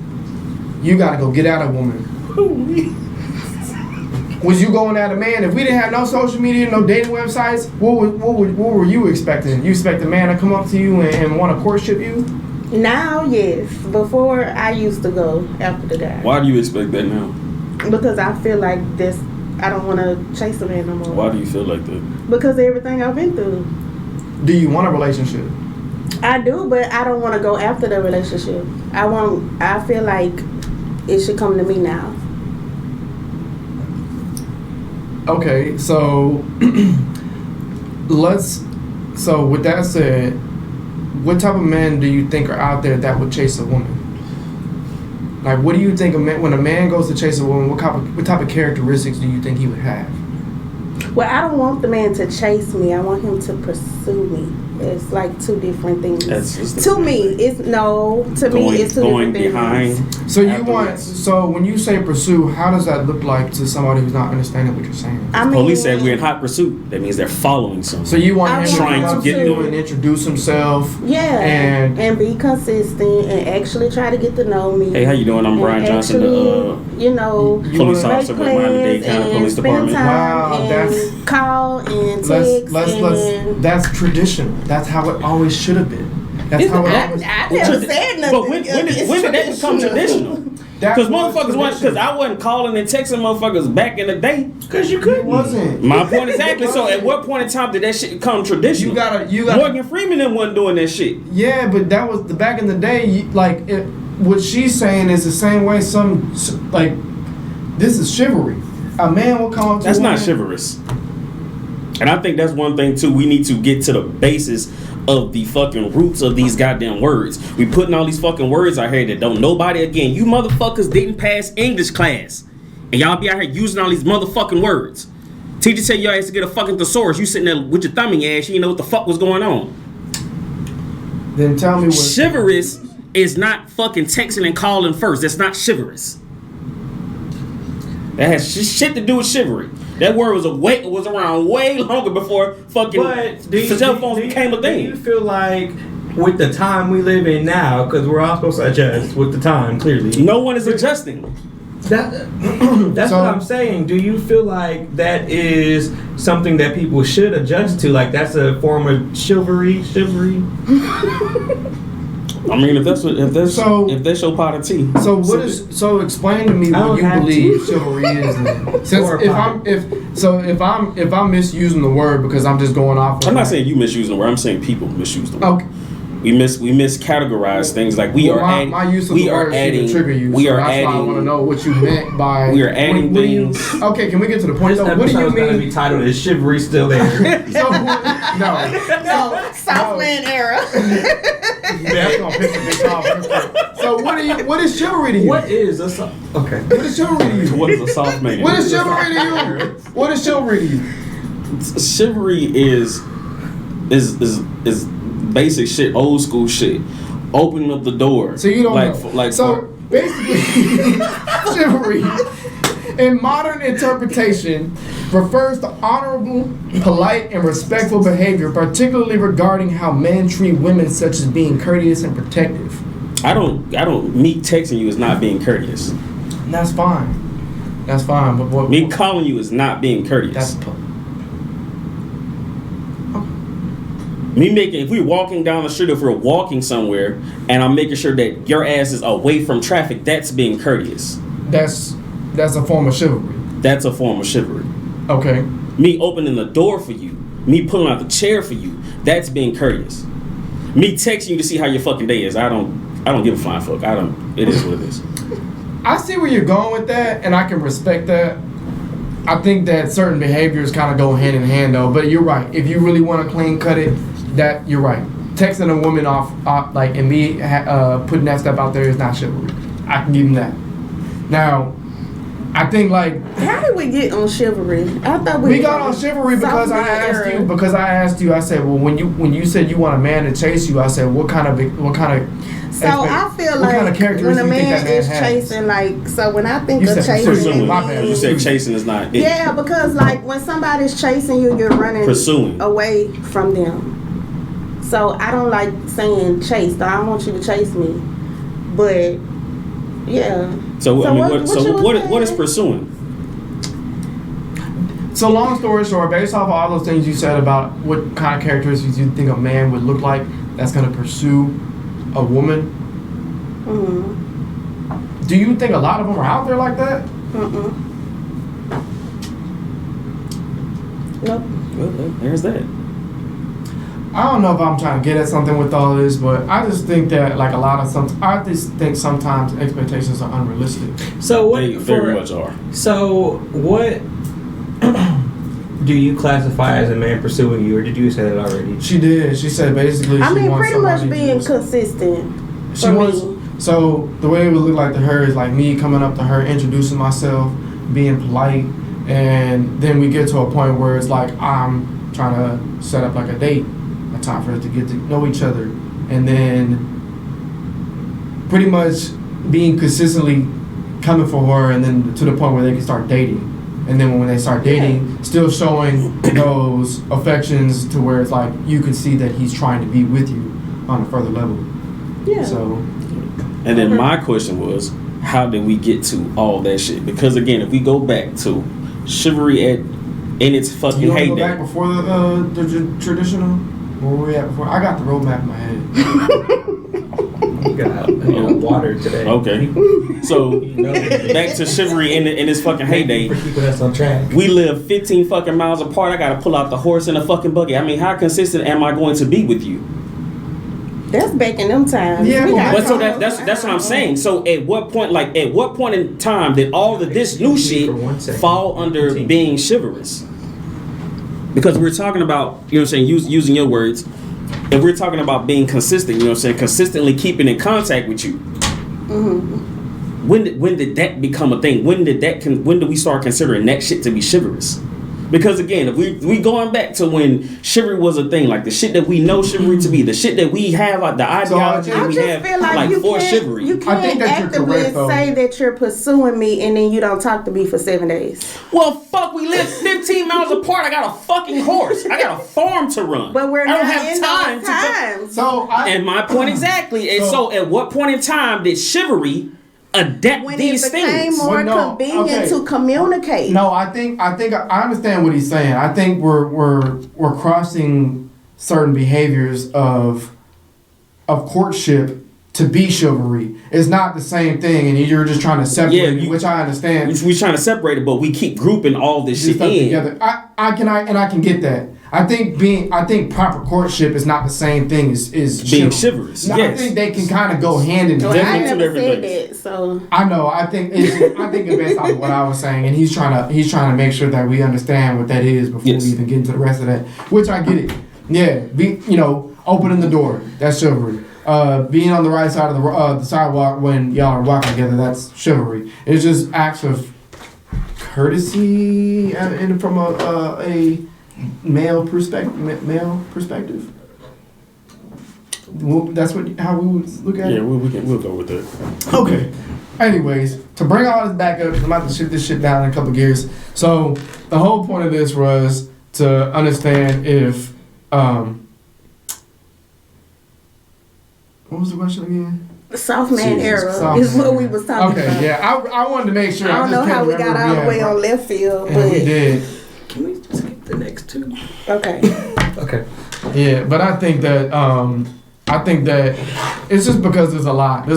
You gotta go get at a woman. Was you going at a man? If we didn't have no social media, no dating websites, what were you expecting? You expect a man to come up to you and want to courtship you? Now, yes. Before, I used to go after the guy. Why do you expect that now? Because I feel like I don't want to chase a man no more. Why do you feel like that? Because of everything I've been through. Do you want a relationship? I do, but I don't want to go after the relationship. I feel like it should come to me now. Okay, so so with that said, what type of men do you think are out there that would chase a woman? Like, what do you think when a man goes to chase a woman, what type of characteristics do you think he would have? Well, I don't want the man to chase me. I want him to pursue me. It's like two different things. To me, it's two different things. So when you say pursue, how does that look like to somebody who's not understanding what you're saying? Police said we're in hot pursuit. That means they're following someone. So you want him trying to get them and introduce himself. Yeah. And be consistent and actually try to get to know me. Hey, how you doing? I'm Brian Johnson, police officer with Miami-Dade County Police Department. Wow, that's call and text. That's traditional. That's how it always should have been. That's how it always. I never said nothing. But when did that become traditional? Because motherfuckers because I wasn't calling and texting motherfuckers back in the day. Because you couldn't. Wasn't. My point exactly. So at what point in time did that shit become traditional? You got. Morgan Freeman them wasn't doing that shit. Yeah, but that was back in the day. What she's saying is the same way. This is chivalry. A man will come up to. That's not chivalrous. And I think that's one thing too. We need to get to the basis of the fucking roots of these goddamn words. We putting all these fucking words out here that don't nobody again. You motherfuckers didn't pass English class. And y'all be out here using all these motherfucking words. Teacher tell your ass to get a fucking thesaurus. You sitting there with your thumb in your ass. You didn't know what the fuck was going on. Then tell me what. Chivalrous is not fucking texting and calling first. That's not chivalrous. That has shit to do with chivalry. That word was around way longer before fucking cell phones became a thing. Do you feel like with the time we live in now, because we're all supposed to adjust with the time, clearly. No one is adjusting. That's what I'm saying. Do you feel like that is something that people should adjust to? Like that's a form of chivalry? I mean, if that's your pot of tea. So explain to me what you believe chivalry is. Then. If I'm misusing the word because I'm just going off. I'm not saying you misusing the word. I'm saying people misuse the word. Okay. We miscategorize things like we are adding. My use of the word should trigger you. That's why I want to know what you meant by. We are adding things. Okay, can we get to the point? What do you mean? Gonna be titled "Is Chivalry Still There?" No, Southland era. That's gonna piss a bitch off. So what is chivalry to you? What is okay? What is chivalry to you? What is a soft man? What is chivalry to you? What is chivalry to you? Chivalry is basic shit, old school shit. Opening up the door. So you don't know. So basically, chivalry, in modern interpretation, refers to honorable, polite, and respectful behavior, particularly regarding how men treat women, such as being courteous and protective. I don't. Me texting you is not being courteous. That's fine. But me calling you is not being courteous. If we're walking down the street, if we're walking somewhere, and I'm making sure that your ass is away from traffic, that's being courteous. That's a form of chivalry. That's a form of chivalry. Okay. Me opening the door for you, me pulling out the chair for you, that's being courteous. Me texting you to see how your fucking day is, I don't give a flying fuck. It is what it is. I see where you're going with that, and I can respect that. I think that certain behaviors kind of go hand in hand, though. But you're right. If you really want to clean cut it, that you're right. Texting a woman off and me putting that stuff out there is not chivalry. I can give him that. Now, I think like How did we get on chivalry? I thought we got on chivalry because I asked you. I said, well, when you said you want a man to chase you, I said, what kind of. So I feel like kind of when a man is has? chasing, like, so when I think You of said chasing, pursuing. My bad. You said chasing is not it. yeah, because like when somebody's chasing you, you're running Pursuing. away from them. So I don't like saying chase. I don't want you to chase me, but yeah. So I mean, what what is pursuing? So long story short, based off of all those things you said about what kind of characteristics you think a man would look like that's going to pursue a woman, do you think a lot of them are out there like that? Nope. Well, there's that. I don't know if I'm trying to get at something with all this, but I just think that like I just think sometimes expectations are unrealistic. So what? They very much are. So what do you classify as a man pursuing you, or did you say that already? She did. She said basically. I she mean, wants pretty much somebody being to- consistent. She for wants. me. So the way it would look like to her is like me coming up to her, introducing myself, being polite, and then we get to a point where it's like I'm trying to set up like a date, a time for us to get to know each other, and then pretty much being consistently coming for her, and then to the point where they can start dating. And then when they start dating, still showing those affections to where it's like you can see that he's trying to be with you on a further level. Yeah. So, And then my question was, how did we get to all that shit? Because again, if we go back to chivalry in its fucking you want to go heyday. back before the traditional? Where were we at before? I got the roadmap in my head. You got water today. Okay. So back to chivalry in its fucking heyday. For keeping us on track. We live 15 fucking miles apart. I gotta pull out the horse and the fucking buggy. I mean, how consistent am I going to be with you? That's back in them times. Yeah, We got But so cars that's what I'm now. saying. So at what point in time did all of this new shit For 1 second. fall under Continue. being chivalrous? Because we're talking about, you know what I'm saying, using your words, and we're talking about being consistent, you know what I'm saying, consistently keeping in contact with you. When did that become a thing? When did we start considering that shit to be chivalrous? Because again, if we going back to when chivalry was a thing, like the shit that we know chivalry to be, the shit that we have, like the ideology that I we just have, feel like you for can't, chivalry. you I can't think that you're actively correct, though. say that you're pursuing me and then you don't talk to me for 7 days. Well, fuck, we live 15 miles apart. I got a fucking horse. I got a farm to run. But we're I don't not have in time those to. times. So And my point exactly. And so, at what point in time did chivalry adapt when these it became things? more Well, no, convenient okay. to communicate. No, I think I understand what he's saying. I think we're crossing certain behaviors of courtship to be chivalry. It's not the same thing, and you're just trying to separate it, which I understand. We're trying to separate it, but we keep grouping all this shit Stuff in. together. I can get that. I think proper courtship is not the same thing as Being chivalrous, No, yes. I think they can kind of go hand in Well, hand. I Definitely two never different said things. that, so I know. I think it's based off of what I was saying, and he's trying to make sure that we understand what that is before Yes. we even get into the rest of that. Which I get it. Yeah, opening the door. That's chivalry. Being on the right side of the sidewalk when y'all are walking together. That's chivalry. It's just acts of courtesy and from a male perspective. Well, that's how we would look at it. Yeah, we'll go with that. Okay. Anyways, to bring all this back up, 'cause I'm about to shift this shit down in a couple gears. So the whole point of this was to understand if what was the question again? the soft man Jesus, era soft is man what we era. was talking Okay, about. yeah, I wanted to make sure. I don't just know how couldn't we got remember. all the Yeah, way but- on left field, and we but did. Can we skip the next two? okay. Okay. Yeah, but I think that it's just because there's a lot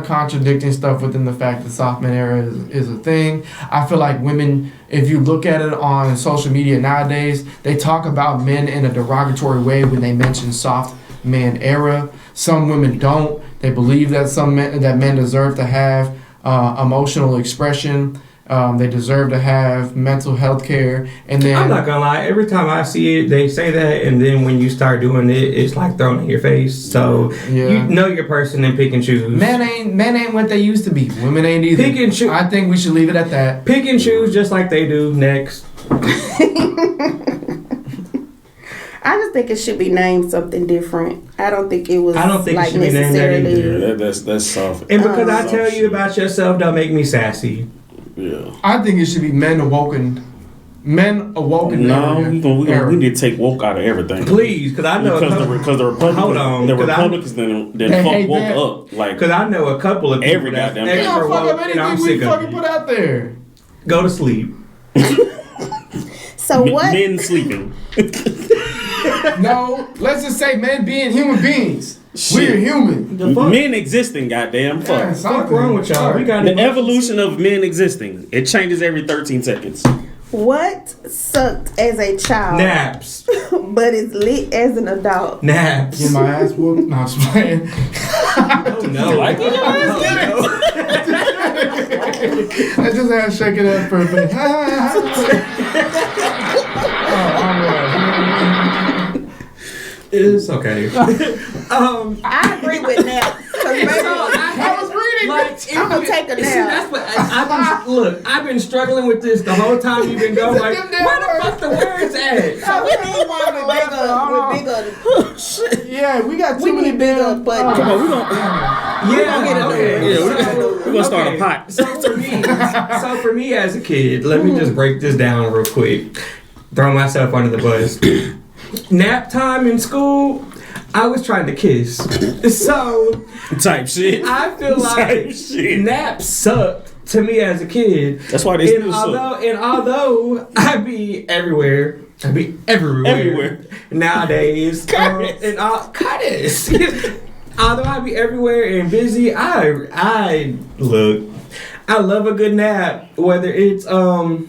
of contradicting stuff within the fact that soft man era is a thing. I feel like women, if you look at it on social media nowadays, they talk about men in a derogatory way when they mention soft man era. Some women don't. They believe that men deserve to have emotional expression. They deserve to have mental health care. And then I'm not gonna lie. Every time I see it, they say that, and then when you start doing it, it's like thrown in your face. So you know your person and pick and choose. Men ain't what they used to be. Women ain't either. Pick and choose. I think we should leave it at that. Pick and choose just like they do. Next. I just think it should be named something different. I don't think it was. I don't think it like should be named that necessarily. Yeah, that's soft. And because I tell you about yourself, don't make me sassy. Yeah. I think it should be men awoken. Men awoken. No, we need to take woke out of everything. Please, because I know because the Republicans, hold on, the Republicans then fuck woke up like. Because I know a couple of people every that's goddamn They extra don't fuck woke, up and I'm anything we sick of fucking it. put out there. Go to sleep. So what? Men sleeping. No, let's just say men being human beings. Shit. We're human. The fuck? Men existing, goddamn. Fuck. Yeah, What's wrong with y'all? We got The evolution of men existing. It changes every 13 seconds. What sucked as a child, naps. but is lit as an adult? Naps. Get my ass whooped. No, I'm just playing. Oh, no. Like it? I just had to shake it up for a bit. It's okay. I agree with that. I was reading. Like, I'm gonna take a see, nap. that's what I've been struggling with this the whole time you've been going. Like, where the fuck the words at? So we need one with bigger. Yeah, we got too We many need bigger damn. buttons. Come on, we gonna Yeah, okay. we're gonna start a Okay. pot. So for me as a kid, let me just break this down real quick. Throw myself under the bus. Nap time in school, I was trying to kiss. So Type shit. I feel Type like shit. naps sucked to me as a kid. That's why they And still suck. although I be everywhere. Everywhere. Nowadays. And Curtis. Although I be everywhere and busy, I look. I love a good nap, whether it's on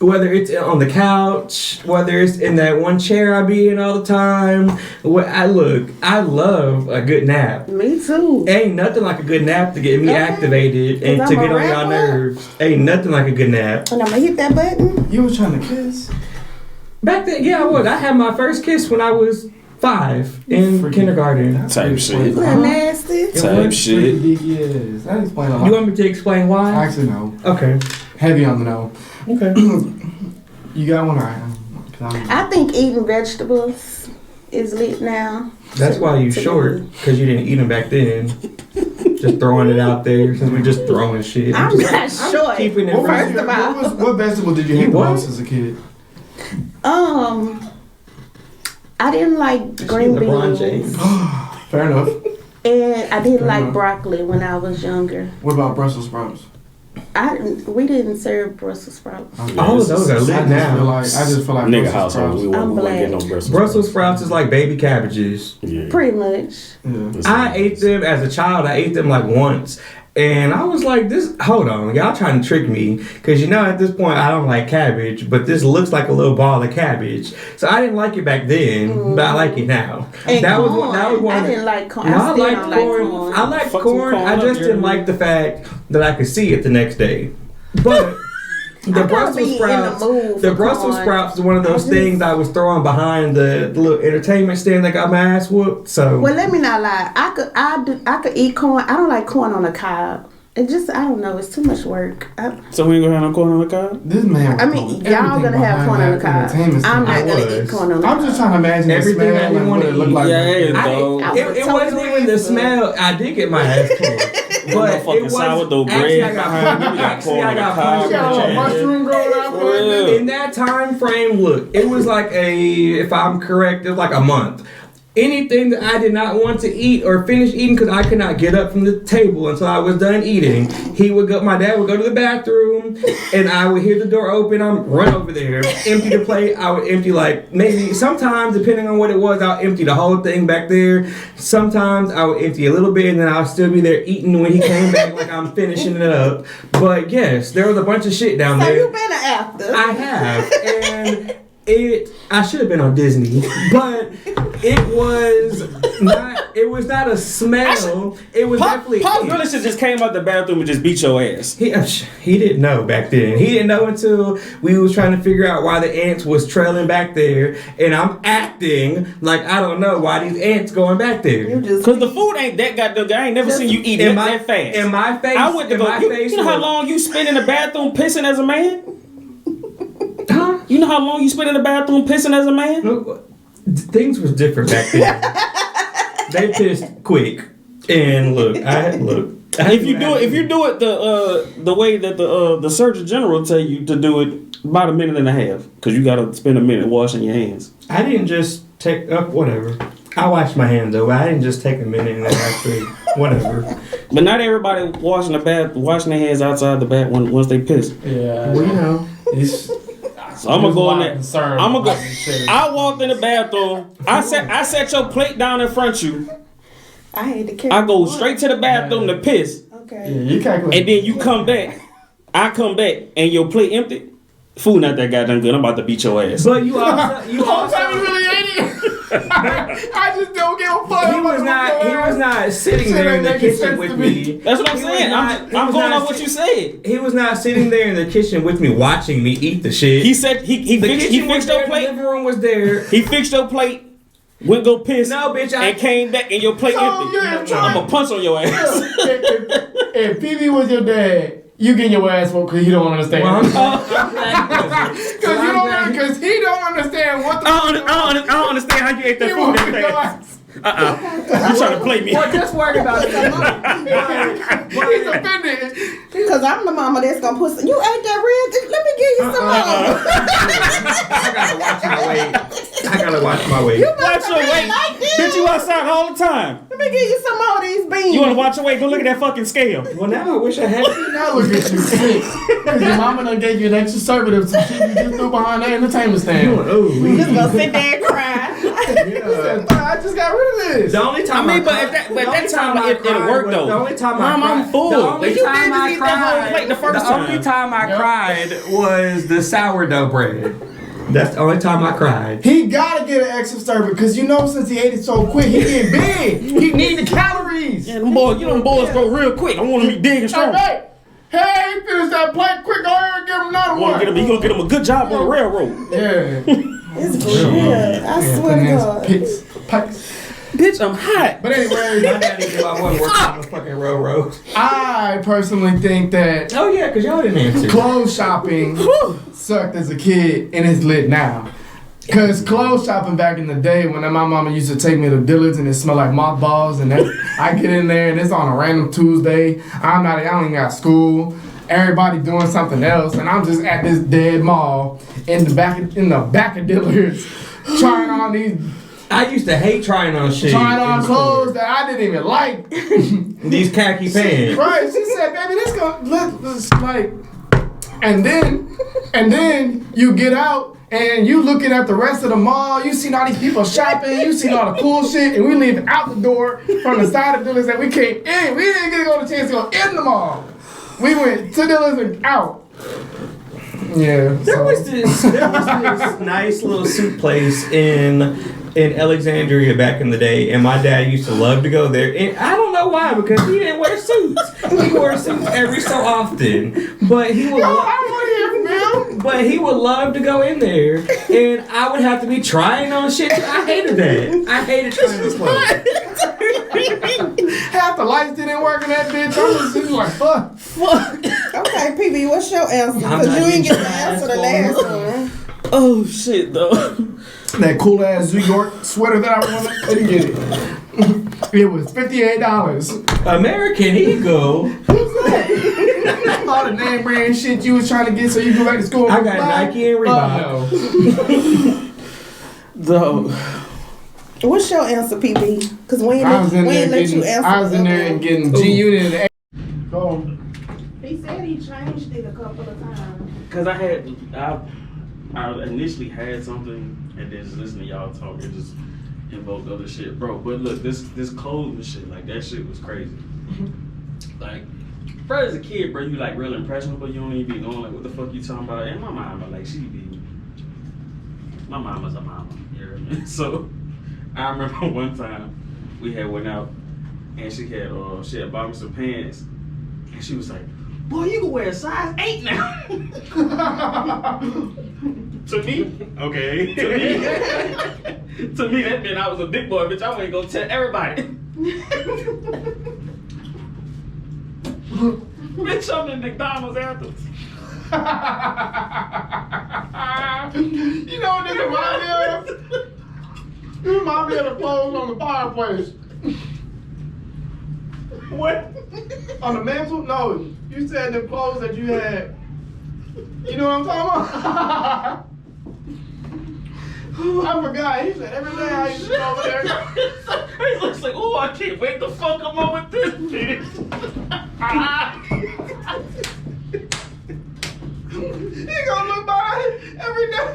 the couch, whether it's in that one chair I be in all the time. I love a good nap. Me too. Ain't nothing like a good nap to get me Okay. activated and Cause to I'm get a on y'all rapper. nerves. Ain't nothing like a good nap. And I'm gonna hit that button. You was trying to kiss? Back then, yeah, I was. I had my first kiss when I was 5 in Freaking- kindergarten. Type shit. That nasty. Type shit. Yes, that explains a lot. You want me to explain why? Actually, no. Okay. Heavy on the no. Okay. You got one, alright. I think eating vegetables is lit now. That's why you short, because you didn't eat them back then. Just throwing it out there, since we're just throwing shit. I'm not short. keeping it What, real. First of all. what vegetable did you hate the What? most as a kid? I didn't like green LeBron beans. James. Fair enough. And I didn't Fair like enough. broccoli when I was younger. What about Brussels sprouts? We didn't serve Brussels sprouts. All of those are lit I now. just feel like Nigga Brussels household. We sprouts. won't I'm get no black. Brussels Sprouts is like baby cabbages. Yeah. Pretty much. Yeah. I ate them as a child. I ate them like once. And I was like, hold on, y'all trying to trick me. Because at this point, I don't like cabbage, but this looks like a little ball of cabbage. So I didn't like it back then, but I like it now. And that corn. was one I of the- didn't like corn. No, I I still like don't corn. like corn. I like Fuck some corn. corn I up, just didn't Jeremy. like the fact that I could see it the next day. But the I gotta Brussels be in the sprouts, mood the for Brussels corn. sprouts is one of those I just- things I was throwing behind the little entertainment stand that got my ass whooped. So Well, let me not lie. I could eat corn. I don't like corn on the cob. It just, I don't know. It's too much work. So we ain't gonna have no corn on the cob? This man. I mean, y'all gonna have corn on the cob. I'm not I gonna was. eat corn on the cob. I'm just trying to imagine Everything the smell I didn't and wanna what it looked eat. like. Yeah, back then. dog. It wasn't even the smell. I did get my ass pulled. But No fucking it was sourdough actually bread behind me. You got actually corn I on the got cob. punched in Got a the little chest. mushroom growing out For real. In that time frame, look, it was like if I'm correct, it was like a month. Anything that I did not want to eat or finish eating because I could not get up from the table until I was done eating, my dad would go to the bathroom and I would hear the door open. I'm run over there, empty the plate. I would empty sometimes depending on what it was, I'll empty the whole thing back there. Sometimes I would empty a little bit and then I'll still be there eating when he came back like I'm finishing it up. But yes, there was a bunch of shit down So there. you been an actor. I have, and I should have been on Disney, but it was It was not a smell. It was definitely. Pop really should just came out the bathroom and just beat your ass. He didn't know back then. He didn't know until we was trying to figure out why the ants was trailing back there, and I'm acting like I don't know why these ants going back there. Cause the food ain't that goddamn good. I ain't never seen you eat that fast. In my face, I went to go. You know how long you spend in the bathroom pissing as a man? Huh? You know how long you spend in the bathroom pissing as a man? Look, things was different back then. They pissed quick, and if you do it the way that the Surgeon General tell you to do it, about a minute and a half, because you gotta spend a minute washing your hands. I didn't just take up whatever. I washed my hands though. I didn't just take a minute and a half straight. Whatever. But not everybody washing their hands outside the bath once they piss. Yeah. Well, you know. So I'm gonna go in there. I'm gonna go. I walked in the bathroom. I set your plate down in front of you. I had to carry. I go straight to the bathroom to piss. Okay. Yeah, you calculate. And then you come back. I come back and your plate empty. Food not that goddamn good. I'm about to beat your ass. But you also really ain't it. I just don't give a fuck. He was not sitting there in the kitchen with me. That's what I'm saying. I'm going off what you said. He was not sitting there in the kitchen with me watching me eat the shit. He said he fixed your plate. The living room was there. He fixed your plate. Went go piss. No, bitch. And came back and your plate empty. I'm gonna punch on your ass. If PB was your dad, you get your ass whooped because you don't understand. Because he don't understand what the. I don't understand how you ate that food that fast. You trying to play me? Well, just worry about it. He's offended. Because I'm the mama that's gonna put some. You ate that real. Let me give you some more. I gotta watch my weight. You Watch your weight. like this. Bitch, you outside all the time. Let me give you some more of these beans. You wanna watch your weight? Go look at that fucking scale. Well, now I wish I had. Now look at you. Because your mama done gave you an extra serving of some shit you just threw behind the entertainment stand. You just gonna sit there and cry. I just got rid of this. The only time At that time it worked though. The only time I'm full. The only You time did I eat that whole plate the first time. only time I cried was the sourdough bread. That's the only time I cried. He gotta get an extra serving because since he ate it so quick, he getting big. He need the calories. Yeah, them boys go real quick. I want them to be big and strong. Hey, finish that plate quick. Go ahead and give him another one. You gonna get them a good job on the railroad. Yeah. It's good. I swear to God. Pikes. Bitch, I'm hot. But anyway, My daddy knew I wasn't working on the fucking railroad. I personally think that Oh yeah, because y'all didn't answer. clothes shopping sucked as a kid and it's lit now. Cause clothes shopping back in the day when my mama used to take me to Dillard's and it smelled like mothballs and I get in there and it's on a random Tuesday. I don't even got school. Everybody doing something else and I'm just at this dead mall in the back of Dillard's trying on these. I used to hate trying on shit. Trying on clothes that I didn't even like. These khaki pants. Right? She said, "Baby, this like." And then you get out and you looking at the rest of the mall. You seen all these people shopping. You seen all the cool shit, and we leave out the door from the side of Dillard's that we came in. We didn't get a chance to go in the mall. We went to Dillard's and out. Yeah. There was this nice little suit place in Alexandria back in the day, and my dad used to love to go there. And I don't know why, because he didn't wear suits. He wore suits every so often, but he would. But he would love to go in there, and I would have to be trying on shit. I hated that. I hated trying this clothes. Half the lights didn't work in that bitch. I was just like, fuck. Okay, PB, what's your answer? Because you didn't get the answer the last one. Oh shit, though. That cool ass New York sweater that I wanted, I didn't get it. It was $58. American Eagle. All the name brand shit you was trying to get so you go back to school. I got Nike and Reebok. No. What's your answer, PB? Because we ain't let you answer. I was in there and getting G-Unit and go. He said he changed it a couple of times. Cause I initially had something and then just listening to y'all talk, it just invoked other shit, bro. But look, this clothes and shit, like that shit was crazy. Like, bro, as a kid, bro, you like real impressionable. You don't even be going like, what the fuck you talking about? And my mama, like, my mama's a mama. You know what I mean? So I remember one time we had went out, and she had bought me some pants, and she was like, "Boy, you can wear a size 8 now." To me, okay. To me, that meant I was a big boy, bitch. I wasn't gonna tell everybody. Bitch, I'm in McDonald's afterwards. You know what this remind me of? You remind me of the clothes on the fireplace. What? On the mantle? No, you said the clothes that you had. You know what I'm talking about? I forgot. He said every day I used to go over there. He looks like, oh, I can't wait to fuck him up with this bitch. He gonna look by every day.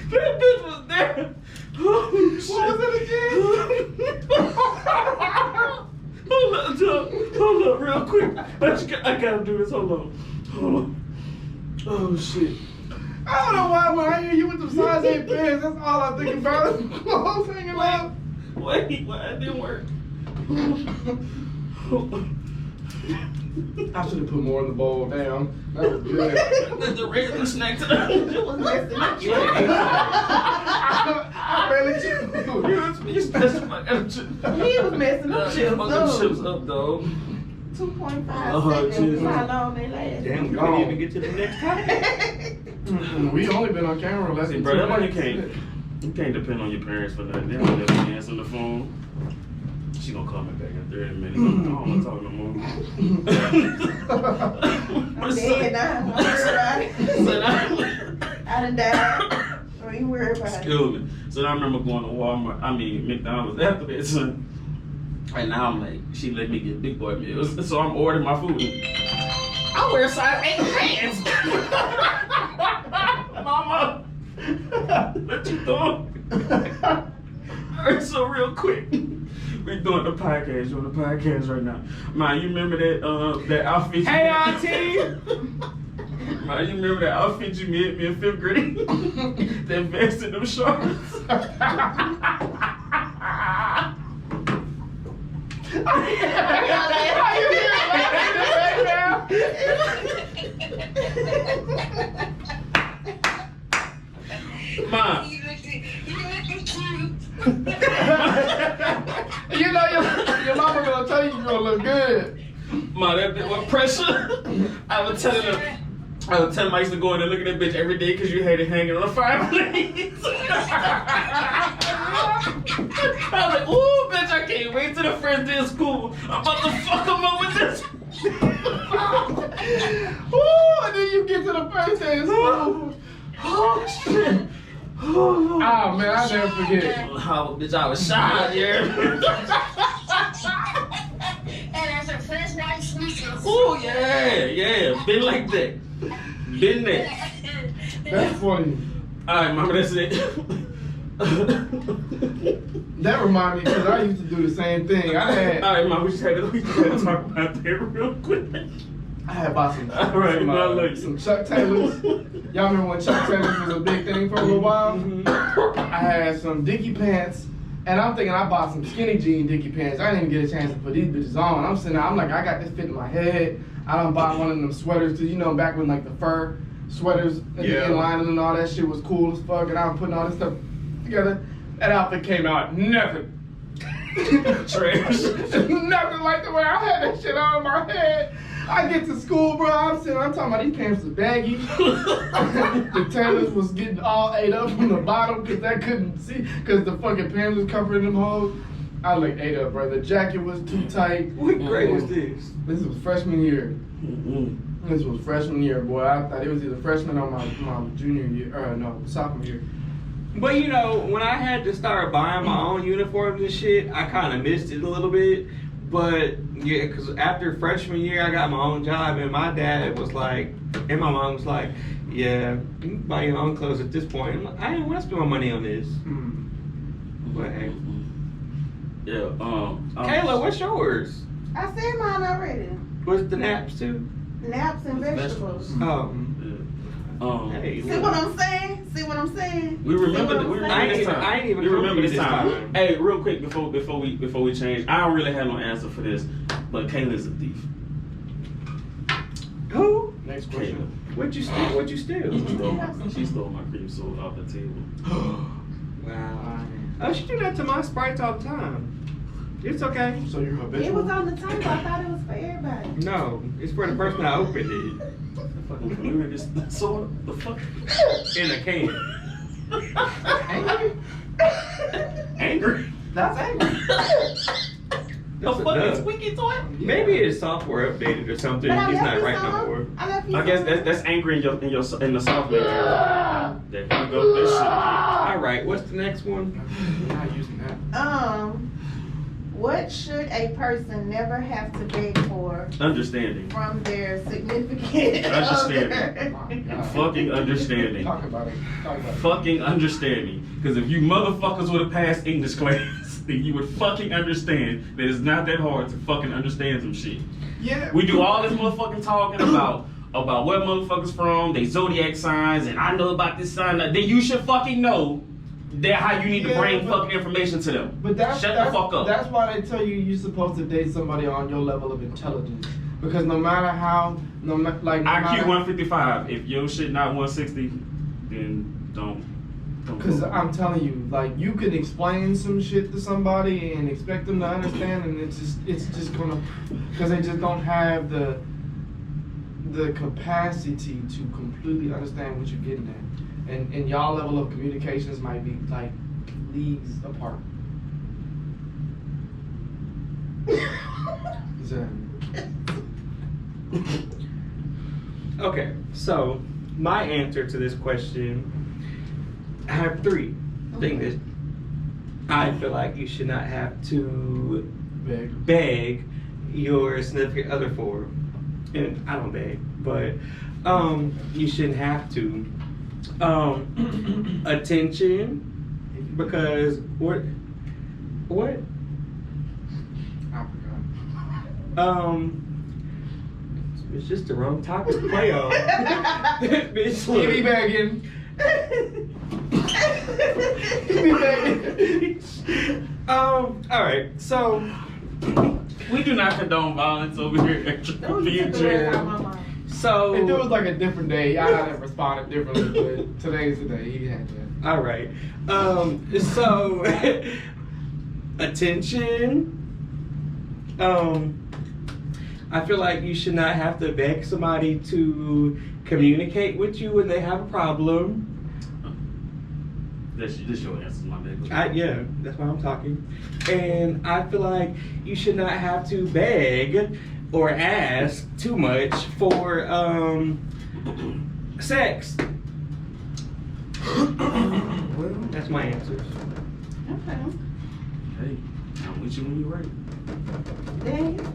That bitch was there. Oh, What was it again? Hold up, real quick. I gotta do this. Hold on. Oh shit. I don't know why when I hear you with the size 8 pants, that's all I think about is clothes hanging out. Wait, that didn't work. I should have put more in the bowl. Damn, that was good. The regular snack to It was messing up. I barely chewed. You special my chips. He was messing up chips, Fuck them chips up, dog. 2.5 Oh, seconds. Jesus. How long they last? Damn, we Gone. couldn't even get to the next topic. We only been on camera less See, than bro, 2 that's why you minutes. can't depend on your parents for nothing. They don't let me answer the phone. She gonna call me back in 30 minutes. I don't wanna talk no more. I'm dead now. Don't worry about it. I done died. Don't you worry about it. Excuse me. So now I remember going to McDonald's after that, son. And now I'm like, she let me get big boy meals. So I'm ordering my food. I wear size 8 pants. Mama, what you doing? Alright, so real quick. We doing the podcast. You're on the podcast right now. Man, you remember that outfit? Hey, auntie. Man, you remember that outfit you made me in 5th grade? That vest and them shorts. Ma. You know your mama gonna tell you gonna look good. Ma, that bitch, what pressure? I was telling him I used to go in there and look at that bitch every day because you had it hanging on the fireplace. I was like, ooh, bitch, I can't wait till the first day of school. I'm about to fuck him up with this. Ooh, and then you get to the first day of school. Oh, shit. Oh, Man, I never forget. Oh, bitch, I was shy, yeah. And as a first night sneakers. Ooh, yeah. Been like that. Been there. That's funny. Alright, mama, that's it. That remind me because I used to do the same thing. Alright, mama, we just had to talk about that real quick. I had bought some, All right, I love you. some Chuck Taylors. Y'all remember when Chuck Taylors was a big thing for a little while? I had some Dickie pants, and I'm thinking I bought some skinny jean Dickie pants. I didn't even get a chance to put these bitches on. I'm sitting there, I'm like, I got this fit in my head. I done bought one of them sweaters, cause you know back when like the fur sweaters and lining and all that shit was cool as fuck, and I was putting all this stuff together. That outfit came out nothing. Trash. Nothing like the way I had that shit on my head. I get to school, bro. I'm talking about these pants was baggy. The tailors was getting all ate up from the bottom because I couldn't see because the fucking pants was covering them hoes. I like ate up, bro. The jacket was too tight. What grade was this? This was freshman year. This was freshman year, boy. I thought it was either freshman or my junior year, sophomore year. But you know, when I had to start buying my own uniforms and shit, I kind of missed it a little bit. But yeah, because after freshman year, I got my own job, and my dad was like, and my mom was like, yeah, you can buy your own clothes at this point. I'm like, I didn't want to spend my money on this. But hey. Yeah, Kayla, what's yours? I said mine already. What's the naps too? Naps and vegetables. Oh. Hey, See what I'm saying? See what I'm saying? We remember See what I'm this saying? time. I ain't even we remember this this time. time. Hey, real quick before we change, I don't really have no answer for this, but Kayla's a thief. Who? Next Kayla. question. What'd you steal? What'd you steal? She stole my cream soda off the table. Wow. Oh, she do that to my Sprites all the time. It's okay. So you're habitual. It was on the table. I thought it was for everybody. No, it's for the person that opened it Fucking familiar this soda. The fuck? in a can. Angry? That's angry. The That's a fuck is dub. squeaky toy? Maybe his software updated or something. But I He's left not you right no some. more. I left you I guess some. that's angry in the software. There you go. This shit again. All right, what's the next one? We're not using that. What should a person never have to beg for Understanding. from their significant Understanding. My God. Fucking understanding. Talk about it. Talk about it. Fucking understanding. Because if you motherfuckers would have passed English class, then you would fucking understand that it's not that hard to fucking understand some shit. Yeah. We do all this motherfucking talking about where motherfuckers from, they zodiac signs, and I know about this sign. Then you should fucking know that how you need to Yeah, bring but- fucking information to them. But that's Shut that's, the fuck up. That's why they tell you you're supposed to date somebody on your level of intelligence. Because no matter how, no IQ matter, 155. If your shit not 160, then don't. because go. I'm telling you, like you could explain some shit to somebody and expect them to understand, and it's just gonna, because they just don't have the capacity to completely understand what you're getting at. And y'all level of communications might be like leagues apart. Okay, so my answer to this question, I have three things that I feel like you should not have to beg your significant other for. And I don't beg, but you shouldn't have to. Attention, because what? I forgot. It's just the wrong topic to play on. Bitch, look. He be begging. He be begging. All right, so We do not condone violence over here at Triple P and J. If it was like a different day, I'd have responded differently. But today's the day. He had that. all right, so attention. I feel like you should not have to beg somebody to communicate with you when they have a problem. This your answer, my nigga. Yeah, that's why I'm talking. And I feel like you should not have to beg or ask too much for sex. Well, that's my answers. Okay. Hey, I'm with you when you're right. Dang it.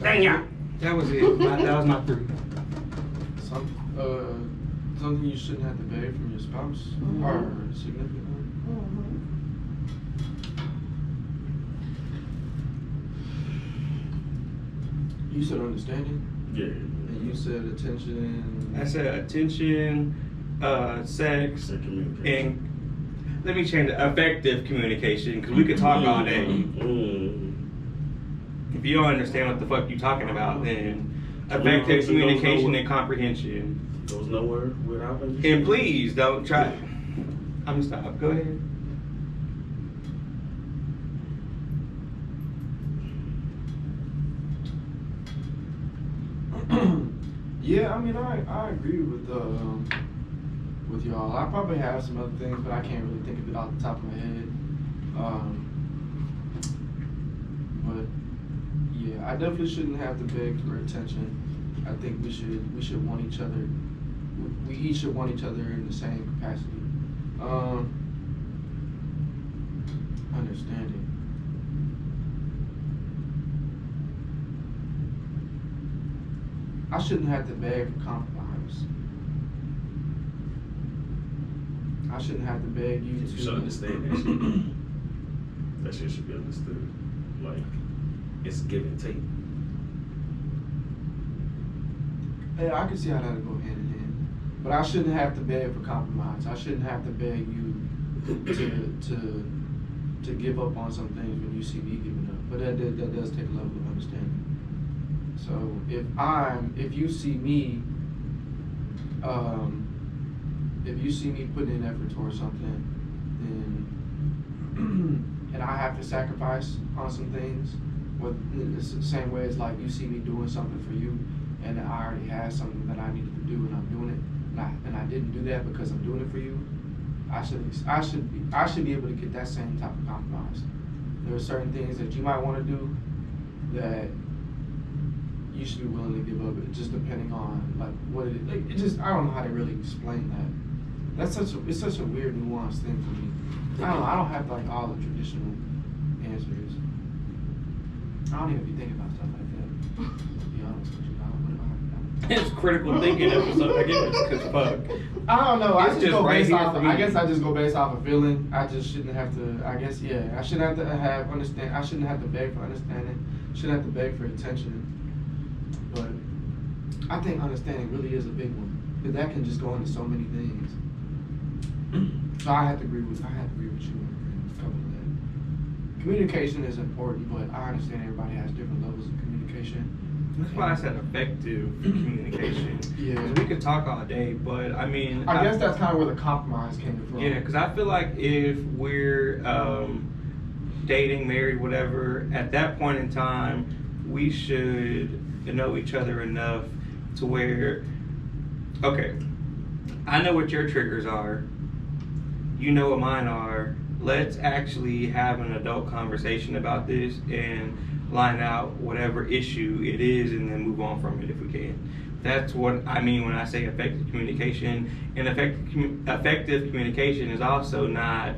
Dang ya! That was it. That was my three. Something you shouldn't have to beg from your spouse or significant other. You said understanding. Yeah. And you said attention. I said attention, sex, Said communication. and let me change it. Effective communication, because we could talk all day. If you don't understand what the fuck you talking about, then effective communication and comprehension. Goes nowhere without And please don't try. I'm gonna stop. Go ahead. Yeah, I mean, I agree with y'all. I probably have some other things, but I can't really think of it off the top of my head. But yeah, I definitely shouldn't have to beg for attention. I think we should want each other. We each should want each other in the same capacity. Understanding. I shouldn't have to beg for compromise. I shouldn't have to beg you You to should understand that shit. That shit should be understood. Like, it's give and take. Yeah, I can see how that'll go hand in hand. But I shouldn't have to beg for compromise. I shouldn't have to beg you to give up on some things when you see me giving up. But that does take a level of understanding. So if you see me putting in effort towards something, then and I have to sacrifice on some things. It's the same way as like you see me doing something for you, and I already had something that I needed to do, and I'm doing it, and I didn't do that because I'm doing it for you. I should be able to get that same type of compromise. There are certain things that you might want to do that you should be willing to give up, just depending on like what it is. Like, it just I don't know how to really explain that. It's such a weird nuanced thing for me. I don't have like all the traditional answers. I don't even be thinking about stuff like that. To be honest with you, It's critical thinking episode. I guess because fuck. I don't know. It's just right here for me. I guess I just go based off of feeling. I just shouldn't have to. I guess I shouldn't have to have understand. I shouldn't have to beg for understanding. Shouldn't have to beg for attention. But I think understanding really is a big one, because that can just go into so many things. So I have to agree with you on a couple of that. Communication is important, but I understand everybody has different levels of communication. That's why I said effective communication. Yeah. 'Cause we could talk all day, but I mean, I guess that's kind of where the compromise came from. Yeah, because I feel like if we're dating, married, whatever, at that point in time, we should know each other enough to where, okay, I know what your triggers are. You know what mine are. Let's actually have an adult conversation about this and line out whatever issue it is and then move on from it if we can. That's what I mean when I say effective communication. And effective communication is also not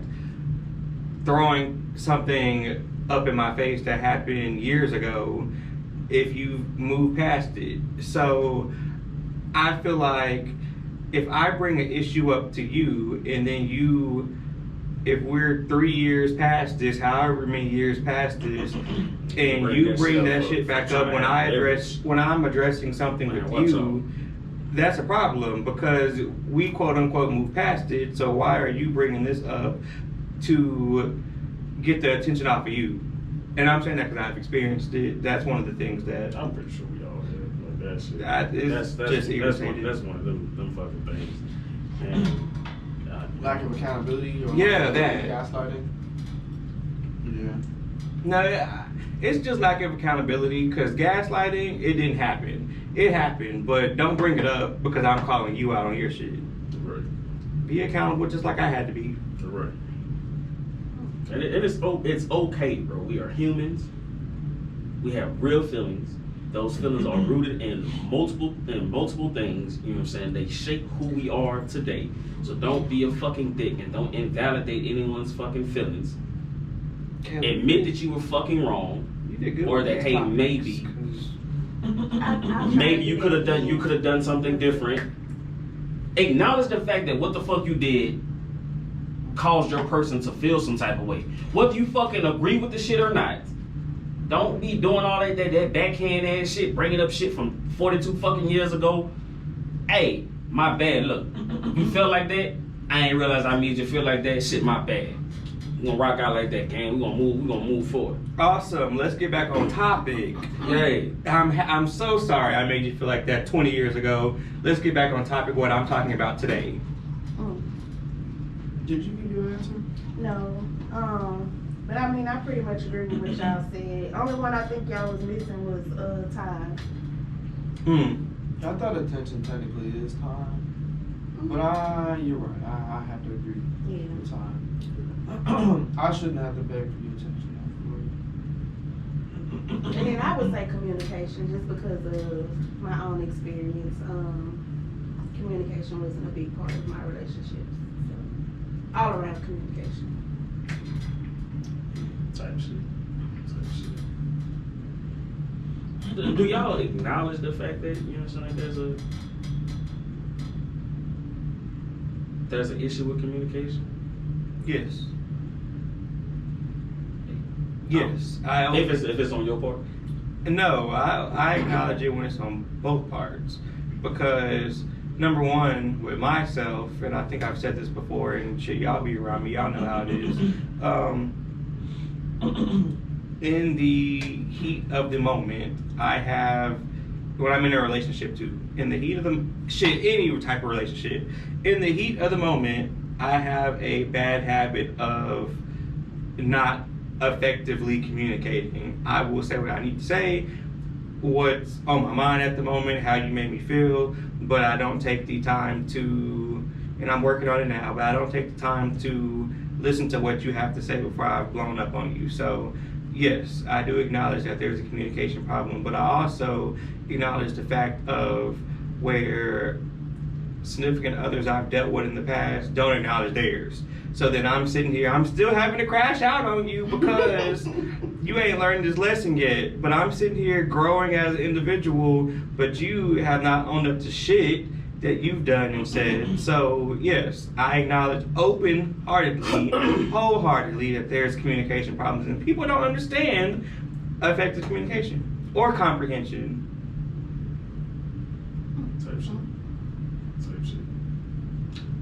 throwing something up in my face that happened years ago if you move past it. So I feel like if I bring an issue up to you and then if we're 3 years past this, however many years past this, and you bring that shit back up when I'm addressing something with you, that's a problem because we quote unquote move past it. So why are you bringing this up to get the attention off of you? And I'm saying that because I've experienced it. That's one of the things that I'm pretty sure we all have. Like that shit. That's just irritating. That's one of them fucking things. And, Lack of accountability or yeah, that gaslighting. Yeah. No, it's just lack of accountability because gaslighting, it didn't happen. It happened, but don't bring it up because I'm calling you out on your shit. Right. Be accountable just like I had to be. Right. And it's okay, bro. We are humans. We have real feelings. Those feelings are rooted in multiple things. You know what I'm saying? They shape who we are today. So don't be a fucking dick and don't invalidate anyone's fucking feelings. Admit that you were fucking wrong, You did good. or that hey maybe you could have done something different. Acknowledge the fact that what the fuck you did caused your person to feel some type of way. Whether you fucking agree with the shit or not. Don't be doing all that backhand ass shit, bringing up shit from 42 fucking years ago. Hey, my bad. Look, you felt like that. I ain't realize I made you feel like that. Shit, my bad. We gonna rock out like that, gang. We gonna move forward. Awesome. Let's get back on topic. Yay. I'm so sorry I made you feel like that 20 years ago. Let's get back on topic. What I'm talking about today. Did you give your answer? No. But I mean, I pretty much agree with what y'all said. Only one I think y'all was missing was time. I thought attention technically is time. But you're right. I have to agree with time. I shouldn't have to beg for your attention. And then I would say communication, just because of my own experience. Communication wasn't a big part of my relationships. So, all around communication. Type shit. Do y'all acknowledge the fact that, you know what I'm saying, there's an issue with communication? Yes. Yes. If it's on your part? No, I acknowledge it when it's on both parts because number one, with myself, and I think I've said this before, and shit, y'all be around me, y'all know how it is. In the heat of the moment, when I'm in a relationship too, in the heat of the shit, any type of relationship, in the heat of the moment, I have a bad habit of not effectively communicating. I will say what I need to say, what's on my mind at the moment, how you made me feel, but I don't take the time to, and I'm working on it now, but I don't take the time to listen to what you have to say before I've blown up on you. So yes, I do acknowledge that there's a communication problem, but I also acknowledge the fact of where significant others I've dealt with in the past don't acknowledge theirs. So then I'm sitting here, I'm still having to crash out on you because you ain't learned this lesson yet. But I'm sitting here growing as an individual, but you have not owned up to shit that you've done and said. So yes, I acknowledge open-heartedly, wholeheartedly that there's communication problems and people don't understand effective communication or comprehension. Type shit.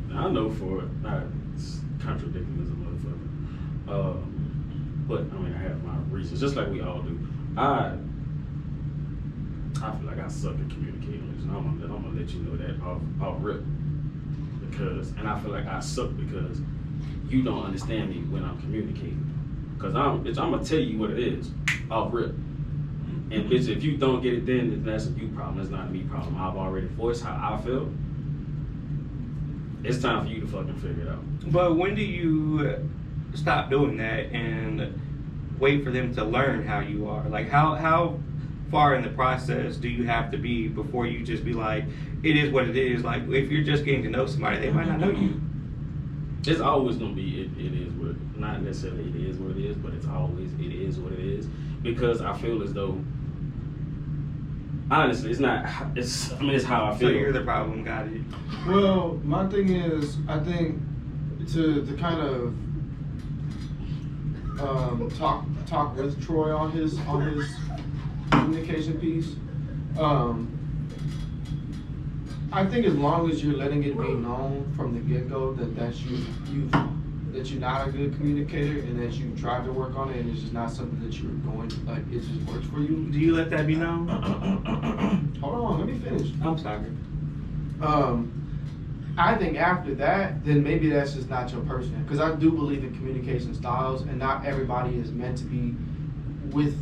Now, I know for it, it's contradicting as a motherfucker. But I mean, I have my reasons, just like we all do. I feel like I suck at communicating, and I'm gonna let you know that off rip. And I feel like I suck because you don't understand me when I'm communicating. Because I'm gonna tell you what it is, off rip. And bitch, if you don't get it, then that's a you problem. It's not a me problem. I've already voiced how I feel. It's time for you to fucking figure it out. But when do you stop doing that and wait for them to learn how you are? Like how far in the process do you have to be before you just be like, it is what it is? Like if you're just getting to know somebody, they might not know you. It's always gonna be it is what, not necessarily it is what it is, but it's always it is what it is. Because I feel as though, honestly, it's how I feel. So you're the problem, got it. Well, my thing is, I think to kind of talk with Troy on his communication piece. I think as long as you're letting it be known from the get-go that you're not a good communicator and that you tried to work on it and it's just not something that you're going to, like, it just works for you. Do you let that be known? Hold on, let me finish. I'm sorry. I think after that, then maybe that's just not your person. Because I do believe in communication styles, and not everybody is meant to be with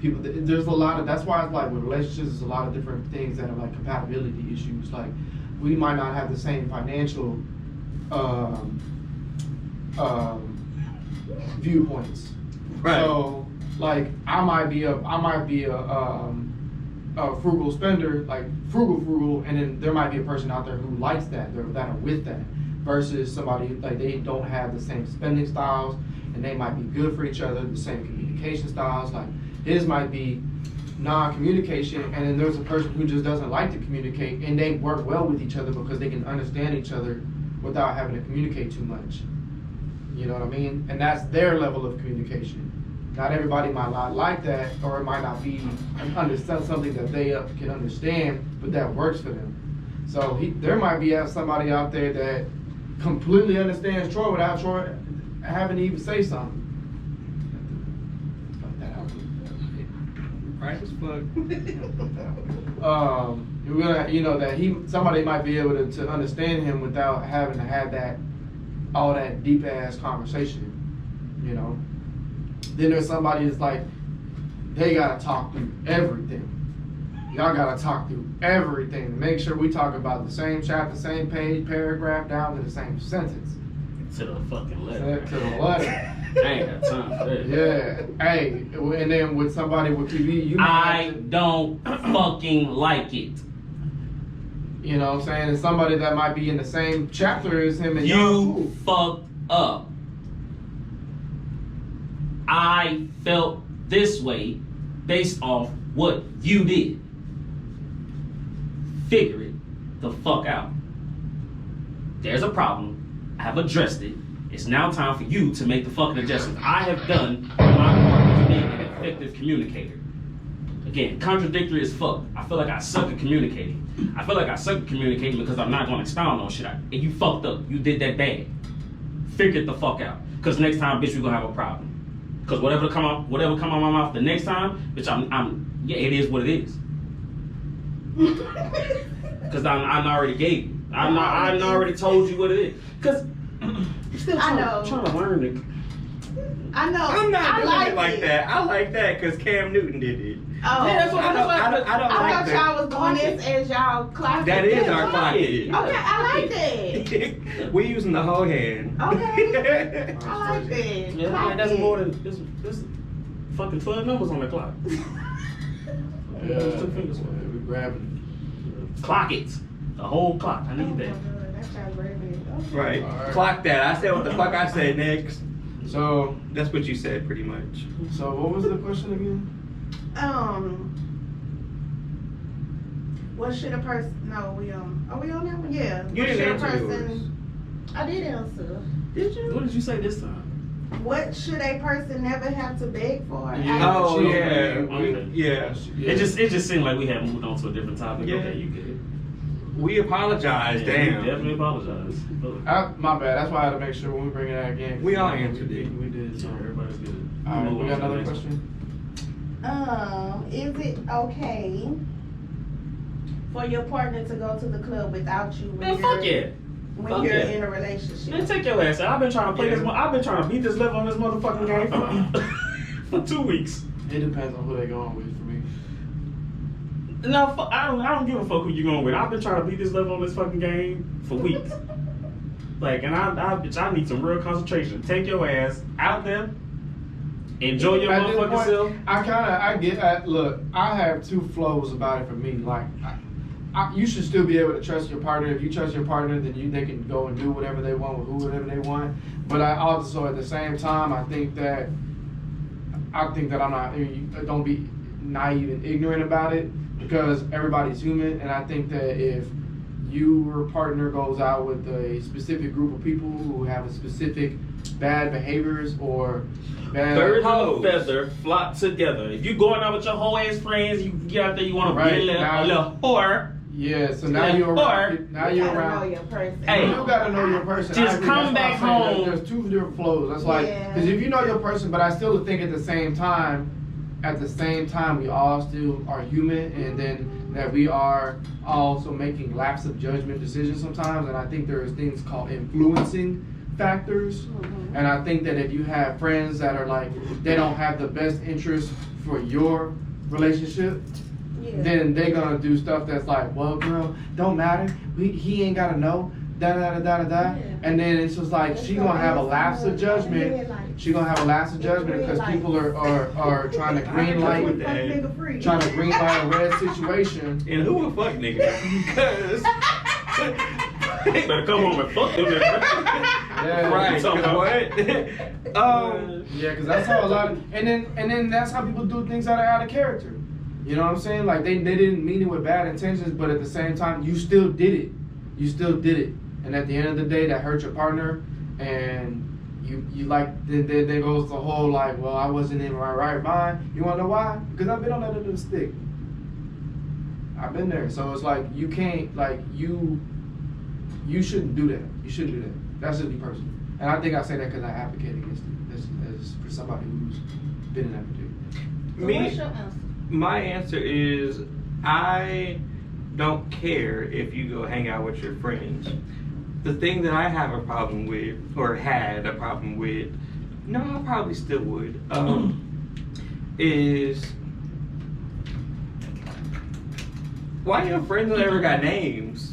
people. There's a lot of, that's why it's like with relationships, there's a lot of different things that are like compatibility issues. Like we might not have the same financial viewpoints. Right. So like I might be a frugal spender, like frugal, and then there might be a person out there who likes that, that are with that, versus somebody like they don't have the same spending styles, and they might be good for each other, the same communication styles. Like his might be non-communication, and then there's a person who just doesn't like to communicate, and they work well with each other because they can understand each other without having to communicate too much. You know what I mean? And that's their level of communication. Not everybody might not like that, or it might not be understand something that they can understand, but that works for them. So there might be somebody out there that completely understands Troy without Troy having to even say something. Right as fuck. Somebody might be able to understand him without having to have all that deep ass conversation, you know. Then there's somebody that's like, they gotta talk through everything. Y'all gotta talk through everything. Make sure we talk about the same chapter, same page, paragraph, down to the same sentence. To the fucking letter. To the letter. I ain't got time for that. Yeah. Hey, and then with somebody with TV, I don't fucking like it. You know what I'm saying? And somebody that might be in the same chapter as him and you fucked up. I felt this way based off what you did. Figure it the fuck out. There's a problem. I have addressed it. It's now time for you to make the fucking adjustments. I have done my part of being an effective communicator. Again, contradictory as fuck. I feel like I suck at communicating. Because I'm not gonna expound on shit. And you fucked up. You did that bad. Figure it the fuck out. Cause next time, bitch, we gonna have a problem. Cause whatever come out my mouth the next time, bitch, yeah, it is what it is. Cause I already gave you. I already told you what it is. Cause I'm still trying to learn it. I know. I'm not doing like it like that. I like that because Cam Newton did it. Oh, Yeah, that's what I don't like thought that. y'all was doing this as y'all clock. That is it. our clock. Okay, I like that. We using the whole hand. Okay. I like that. Yeah, Clock that's it. more than this fucking 12 numbers on the clock. Yeah, we grabbing. Clock it. The whole clock. I need that. That's how grabbing it. Okay. Right. Alright. Clock that. I said what the fuck I said next. So That's what you said, pretty much. what was the question again? What should a person? No, we on. Are we on that one? Yeah. You What didn't should a answer person? I did answer. Did you? What did you say this time? What should a person never have to beg for? Yeah. Oh She- yeah. Okay. Yeah. It just seemed like we had moved on to a different topic. Yeah. Okay, you get it. We apologize. Yeah, Damn. we definitely apologize. My bad. That's why I had to make sure when we bring it out again. We all answered it. We did, so everybody's good. All right, we got another question. Is it okay for your partner to go to the club without you when Man, fuck yeah. when Fuck you're yeah. in a relationship? Man, take your ass out. I've been trying to play this. I've been trying to beat this level on this motherfucking game for 2 weeks. It depends on who they going with for me. No, I don't give a fuck who you going with. I've been trying to beat this level on this fucking game for weeks. Like, and bitch, I need some real concentration. Take your ass out there. Enjoy your At this motherfucking point, self. Look, I have two flows about it for me. Like, you should still be able to trust your partner. If you trust your partner, then they can go and do whatever they want with whoever they want. But I also, at the same time, I think that I'm not. Don't be naive and ignorant about it, because everybody's human, and I think that if your partner goes out with a specific group of people who have a specific bad behaviors or bad Birds of a feather flock together. If you going out with your whole ass friends, you get out there, you want to Right, be a now- little whore. Yeah, so now Yeah, you're or- around. Now You you're gotta know around. your person. Hey. You gotta know your person. Just I agree. come That's why back I'm saying home. There's two different flows. That's like, Yeah. because if you know your person, but I still think at the same time, we all still are human, and then that we are also making lapse of judgment decisions sometimes. And I think there is things called influencing factors. And I think that if you have friends that are like, they don't have the best interest for your relationship, Yeah. then they're gonna do stuff that's like, well, girl, don't matter. He ain't gotta know. Da da da da da da. Yeah. And then it's just like she's gonna have a lapse of judgment. She's gonna have a lapse of judgment because people are trying to green light, trying to green light a red situation. And who a fuck nigga? Because Better come home and fuck them. Yeah, right. Talking about- What? Yeah, because that's how a lot of, and then that's how people do things that are out of character. You know what I'm saying? Like they didn't mean it with bad intentions, but at the same time, you still did it. You still did it. And at the end of the day, that hurt your partner, and you like then goes the whole like, well, I wasn't in my right mind. You wanna know why? Because I've been on that end of the stick. I've been there. So it's like you can't like you shouldn't do that. You shouldn't do that. That's just me personally. And I think I say that because I advocate against it. As for somebody who's been in that predicament. So what's your answer? My answer is I don't care if you go hang out with your friends. The thing that I have a problem with, or had a problem with, no, I probably still would, is why your friends never got names?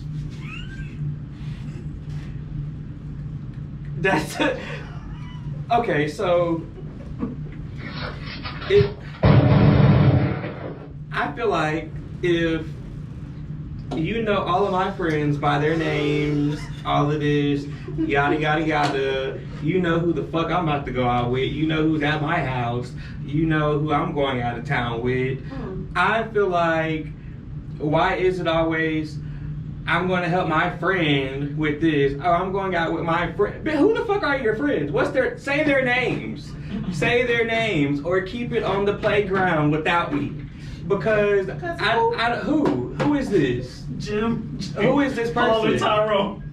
That's okay. So I feel like if you know all of my friends by their names, all of this, yada yada yada, you know who the fuck I'm about to go out with, you know who's at my house, you know who I'm going out of town with. I feel like, why is it always I'm going to help my friend with this? Oh, I'm going out with my friend. But who the fuck are your friends? Say their names. Say their names, or keep it on the playground without me. Because Because who is this? Jim. Who is this Paul and person? Tyrone.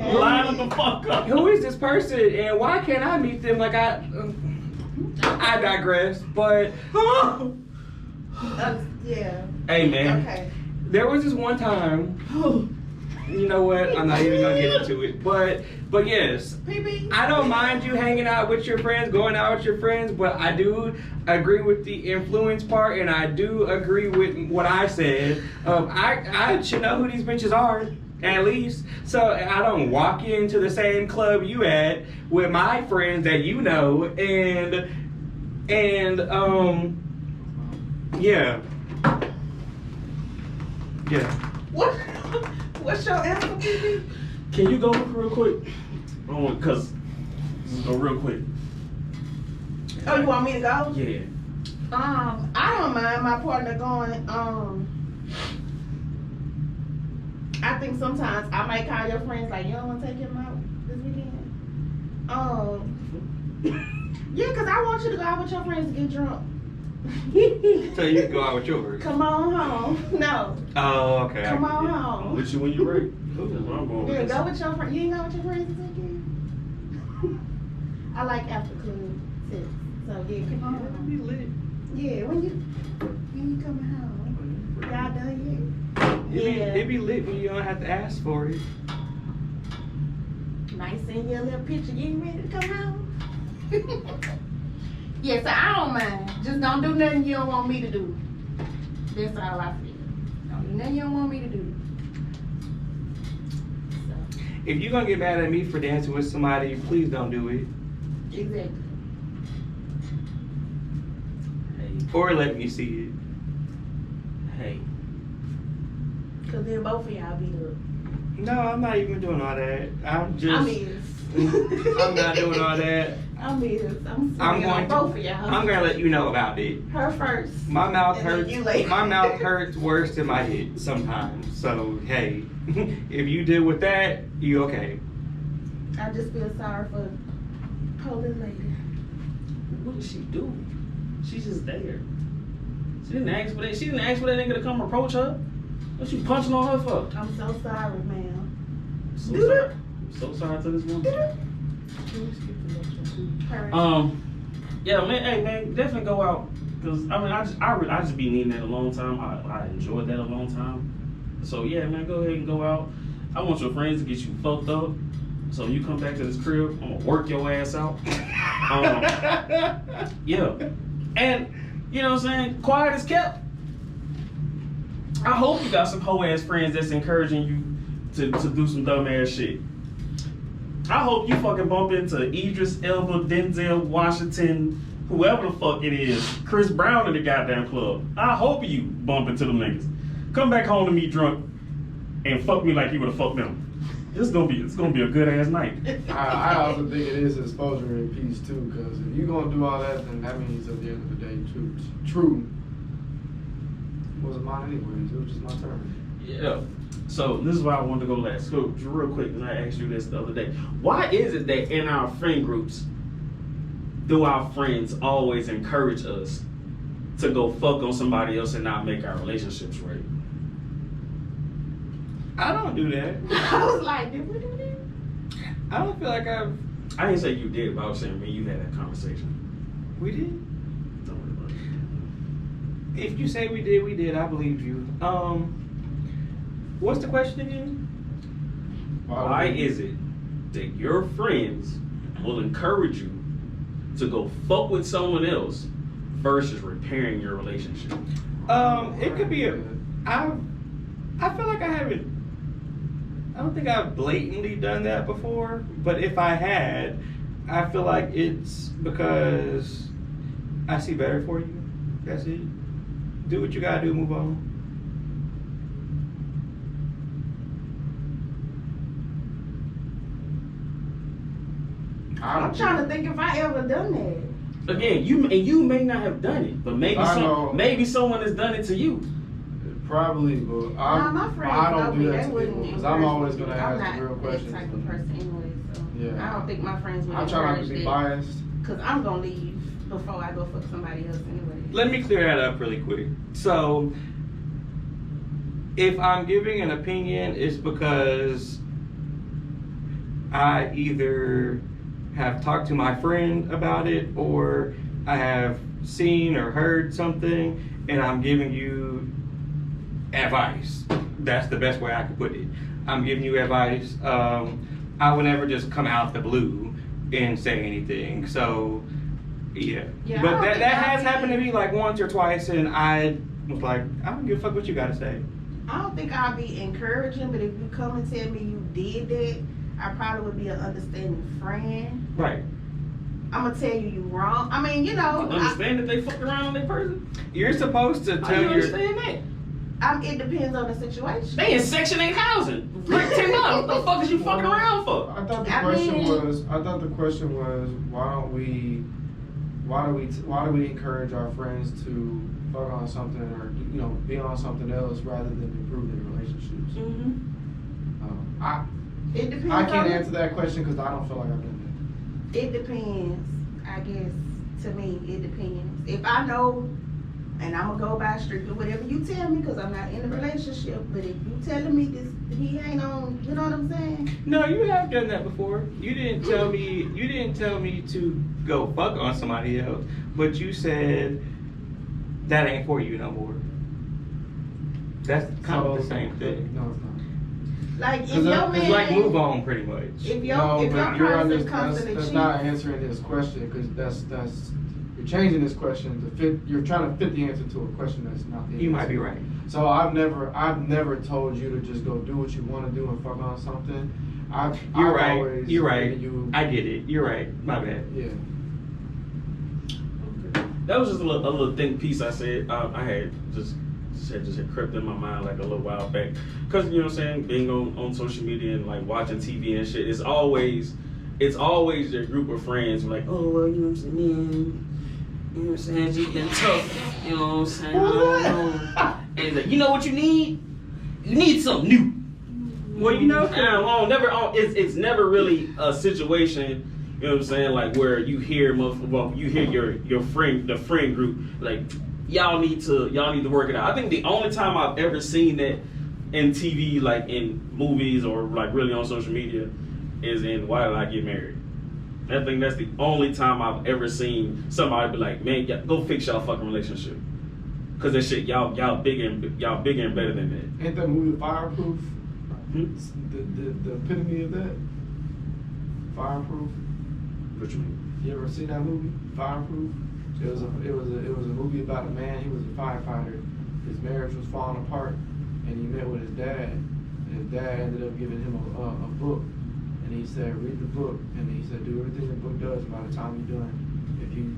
Line the fuck up. Who is this person, and why can't I meet them? Like I digress, but Yeah. hey man, Okay. there was this one time. You know what? I'm not even gonna get into it, but yes, PB. I don't mind you hanging out with your friends, going out with your friends, but I do agree with the influence part, and I do agree with what I said. I should know who these bitches are, at least, so I don't walk into the same club you at with my friends that you know, and yeah. What's your answer, PB? Can you go real quick? Because just go real quick. Oh, you want me to go? Yeah. I don't mind my partner going. I think sometimes I might call your friends like, you don't want to take him out this weekend. Yeah, cause I want you to go out with your friends to get drunk. So you can go out with yours. Come on home. No. Oh, okay. Come on I'm home. with you when you're ready. I'm going Yeah, with go with your friends. You ain't go with your friends this weekend? I like after club sex. So yeah, come on home. Be lit. Yeah, when you coming home? Y'all done It be lit when you don't have to ask for it. yet? Might send you a little picture. You ain't ready to come home? Yeah, so I don't mind. Just don't do nothing you don't want me to do. That's all I feel. Don't do nothing you don't want me to do. So, If you're gonna get mad at me for dancing with somebody, please don't do it. exactly. Or let me see it. Hey. Cause then both of y'all beat up. No, I'm not even doing all that. I'm just. I'm not doing all that. I'm I'm going both of to. y'all. I'm gonna let you know about it. Her first. My mouth And then hurts. you later. My mouth hurts worse than my head sometimes. So hey, if you deal with that, you okay. I just feel sorry for Polish lady. What did she do? She's just there. She didn't ask for that. She didn't ask for that nigga to come approach her. What you punching on her for? I'm so sorry, ma'am. So Do sorry. that. I'm so sorry to this woman. Her. Yeah, man. Hey, man, definitely go out. Cause I mean, I just be needing that alone time. I enjoyed that alone time. So yeah, man, go ahead and go out. I want your friends to get you fucked up. So when you come back to this crib, I'm gonna work your ass out. Yeah, and you know what I'm saying. Quiet as kept. I hope you got some hoe ass friends that's encouraging you to do some dumb ass shit. I hope you fucking bump into Idris Elba, Denzel Washington, whoever the fuck it is, Chris Brown in the goddamn club. I hope you bump into them niggas. Come back home to me drunk and fuck me like you would've fucked them. It's gonna be a good ass night. I also think it is exposure and peace too, because if you're gonna do all that, then that means at the end of the day, true wasn't mine anyways. It was just my turn. Yeah. So this is why I wanted to go last. So real quick, because I asked you this the other day. Why is it that in our friend groups, do our friends always encourage us to go fuck on somebody else and not make our relationships right? I don't do that. I was like, did we do that? I don't feel like I didn't say you did, but I was saying when you had that conversation. we did. Don't worry about it. If you say we did. I believe you. What's the question again? Why is it that your friends will encourage you to go fuck with someone else versus repairing your relationship? It could be I feel like I don't think I've blatantly done that before, but if I had, I feel like it's because I see better for you. That's it. Do what you gotta do, move on. I'm trying to think if I ever done that. Again, you may not have done it, but maybe someone has done it to you. Probably, but My friends I don't know do me. that They to wouldn't people because I'm always gonna encourage me. ask the real questions. I'm not that type of person anyway, so Yeah. I don't think my friends would I try not to be encourage that. biased. Cause I'm gonna leave before I go fuck somebody else anyway. Let me clear that up really quick. So, if I'm giving an opinion, it's because I either have talked to my friend about it or I have seen or heard something and I'm giving you advice. That's the best way I could put it. I'm giving you advice. I would never just come out the blue and say anything. So, yeah. But that has happened to me like once or twice and I was like, I don't give a fuck what you gotta say. I don't think I'll be encouraging, but if you come and tell me you did that, I probably would be an understanding friend. Right. I'm gonna tell you wrong. I mean, you know, Understand that they fucked around on their person? You're supposed to How tell you your... understand that? it depends on the situation. They in Section 8 housing. Rent $10. What the fuck is you fucking around for? I thought the question was why do we encourage our friends to fuck on something or be on something else rather than improving relationships? It depends. I can't answer that question because I don't feel like I've done It depends. I guess to me, it depends. If I know, and I'm gonna go by strictly whatever you tell me, because I'm not in a relationship. But if you telling me this, he ain't on. You know what I'm saying? No, you have done that before. You didn't tell me. You didn't tell me to go fuck on somebody else, but you said that ain't for you no more. That's kind of the same thing. No, it's not. Like if your man, It's like move on, pretty much. If your person comes to the that's cheat, not answering this question because that's you're changing this question to fit. You're trying to fit the answer to a question that's not the answer. You might be right. So I've never told you to just go do what you want to do and fuck on something. You're right. You're right. I get it. You're right. My bad. Yeah. That was just a little think piece I said. I had just had crept in my mind like a little while back. Cause you know what I'm saying, being on social media and like watching TV and shit, it's always your group of friends who are like, oh well, you know what I'm saying, man, you know what I'm saying, you've been tough, you know what I'm saying, I don't know. And he's like, you know what you need? You need something new. Well, you know, it's never really a situation. You know what I'm saying? Like where you hear your friend, the friend group, like y'all need to work it out. I think the only time I've ever seen that in TV, like in movies or like really on social media, is in Why Did I Get Married? I think that's the only time I've ever seen somebody be like, man, go fix y'all fucking relationship. Cause that shit, y'all bigger and better than that. Ain't that movie Fireproof? The epitome of that? Fireproof. What you mean? You ever seen that movie, Fireproof? It was a movie about a man. He was a firefighter. His marriage was falling apart, and he met with his dad. And his dad ended up giving him a book, and he said, "Read the book." And he said, "Do everything the book does. By the time you're done, if you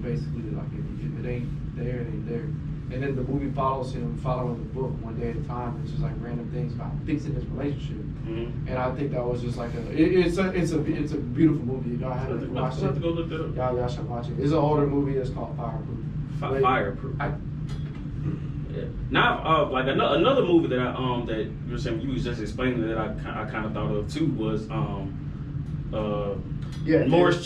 basically like if it ain't there, it ain't there." And then the movie follows him following the book one day at a time. It's just like random things about fixing his relationship. Mm-hmm. And I think that was just like it's a beautiful movie. Y'all have to watch it. Have to go look that up. Y'all should watch it. It's an older movie. It's called Fireproof. Fireproof. Yeah. Now, like another movie that that you were saying you was just explaining that I kind of thought of too was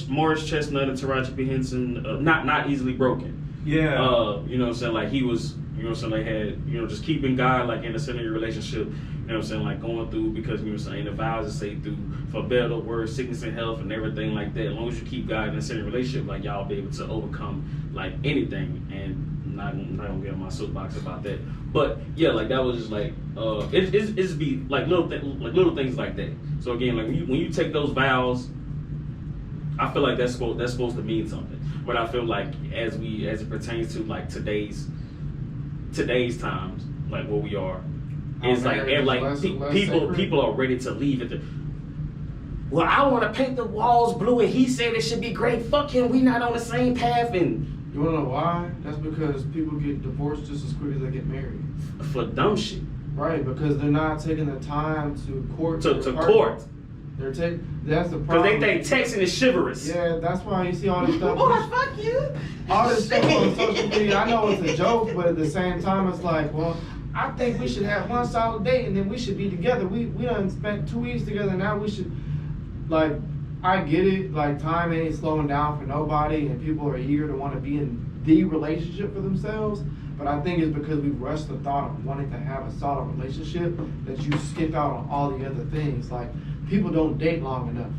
Morris Chestnut and Taraji P. Henson, not easily broken. Yeah. You know what I'm saying? Like he was, you know what I'm saying, they had, just keeping God like in the center of your relationship, you know what I'm saying, like going through, because you know what I'm saying, the vows that say through for better or worse, sickness and health and everything like that. As long as you keep God in the center of your relationship, like y'all be able to overcome like anything. And I'm not gonna get on my soapbox about that. But yeah, like that was just like it's be like little things like that. So again, like when you take those vows, I feel like that's supposed to mean something. But I feel like as it pertains to like today's times, like where we are, it's like people are ready to leave it. Well, I want to paint the walls blue, and he said it should be gray. Fuck him, we not on the same path. And you wanna know why? That's because people get divorced just as quick as they get married. For dumb shit. Right, because they're not taking the time to court. To court. That's the problem. Because they think texting is chivalrous. Yeah, that's why you see all this stuff. Boy, fuck you. All this stuff on social media. I know it's a joke, but at the same time, it's like, well, I think we should have one solid date and then we should be together. We done spent 2 weeks together. Now we should, like, I get it. Like, time ain't slowing down for nobody, and people are eager to want to be in the relationship for themselves. But I think it's because we rush the thought of wanting to have a solid relationship that you skip out on all the other things. Like, people don't date long enough.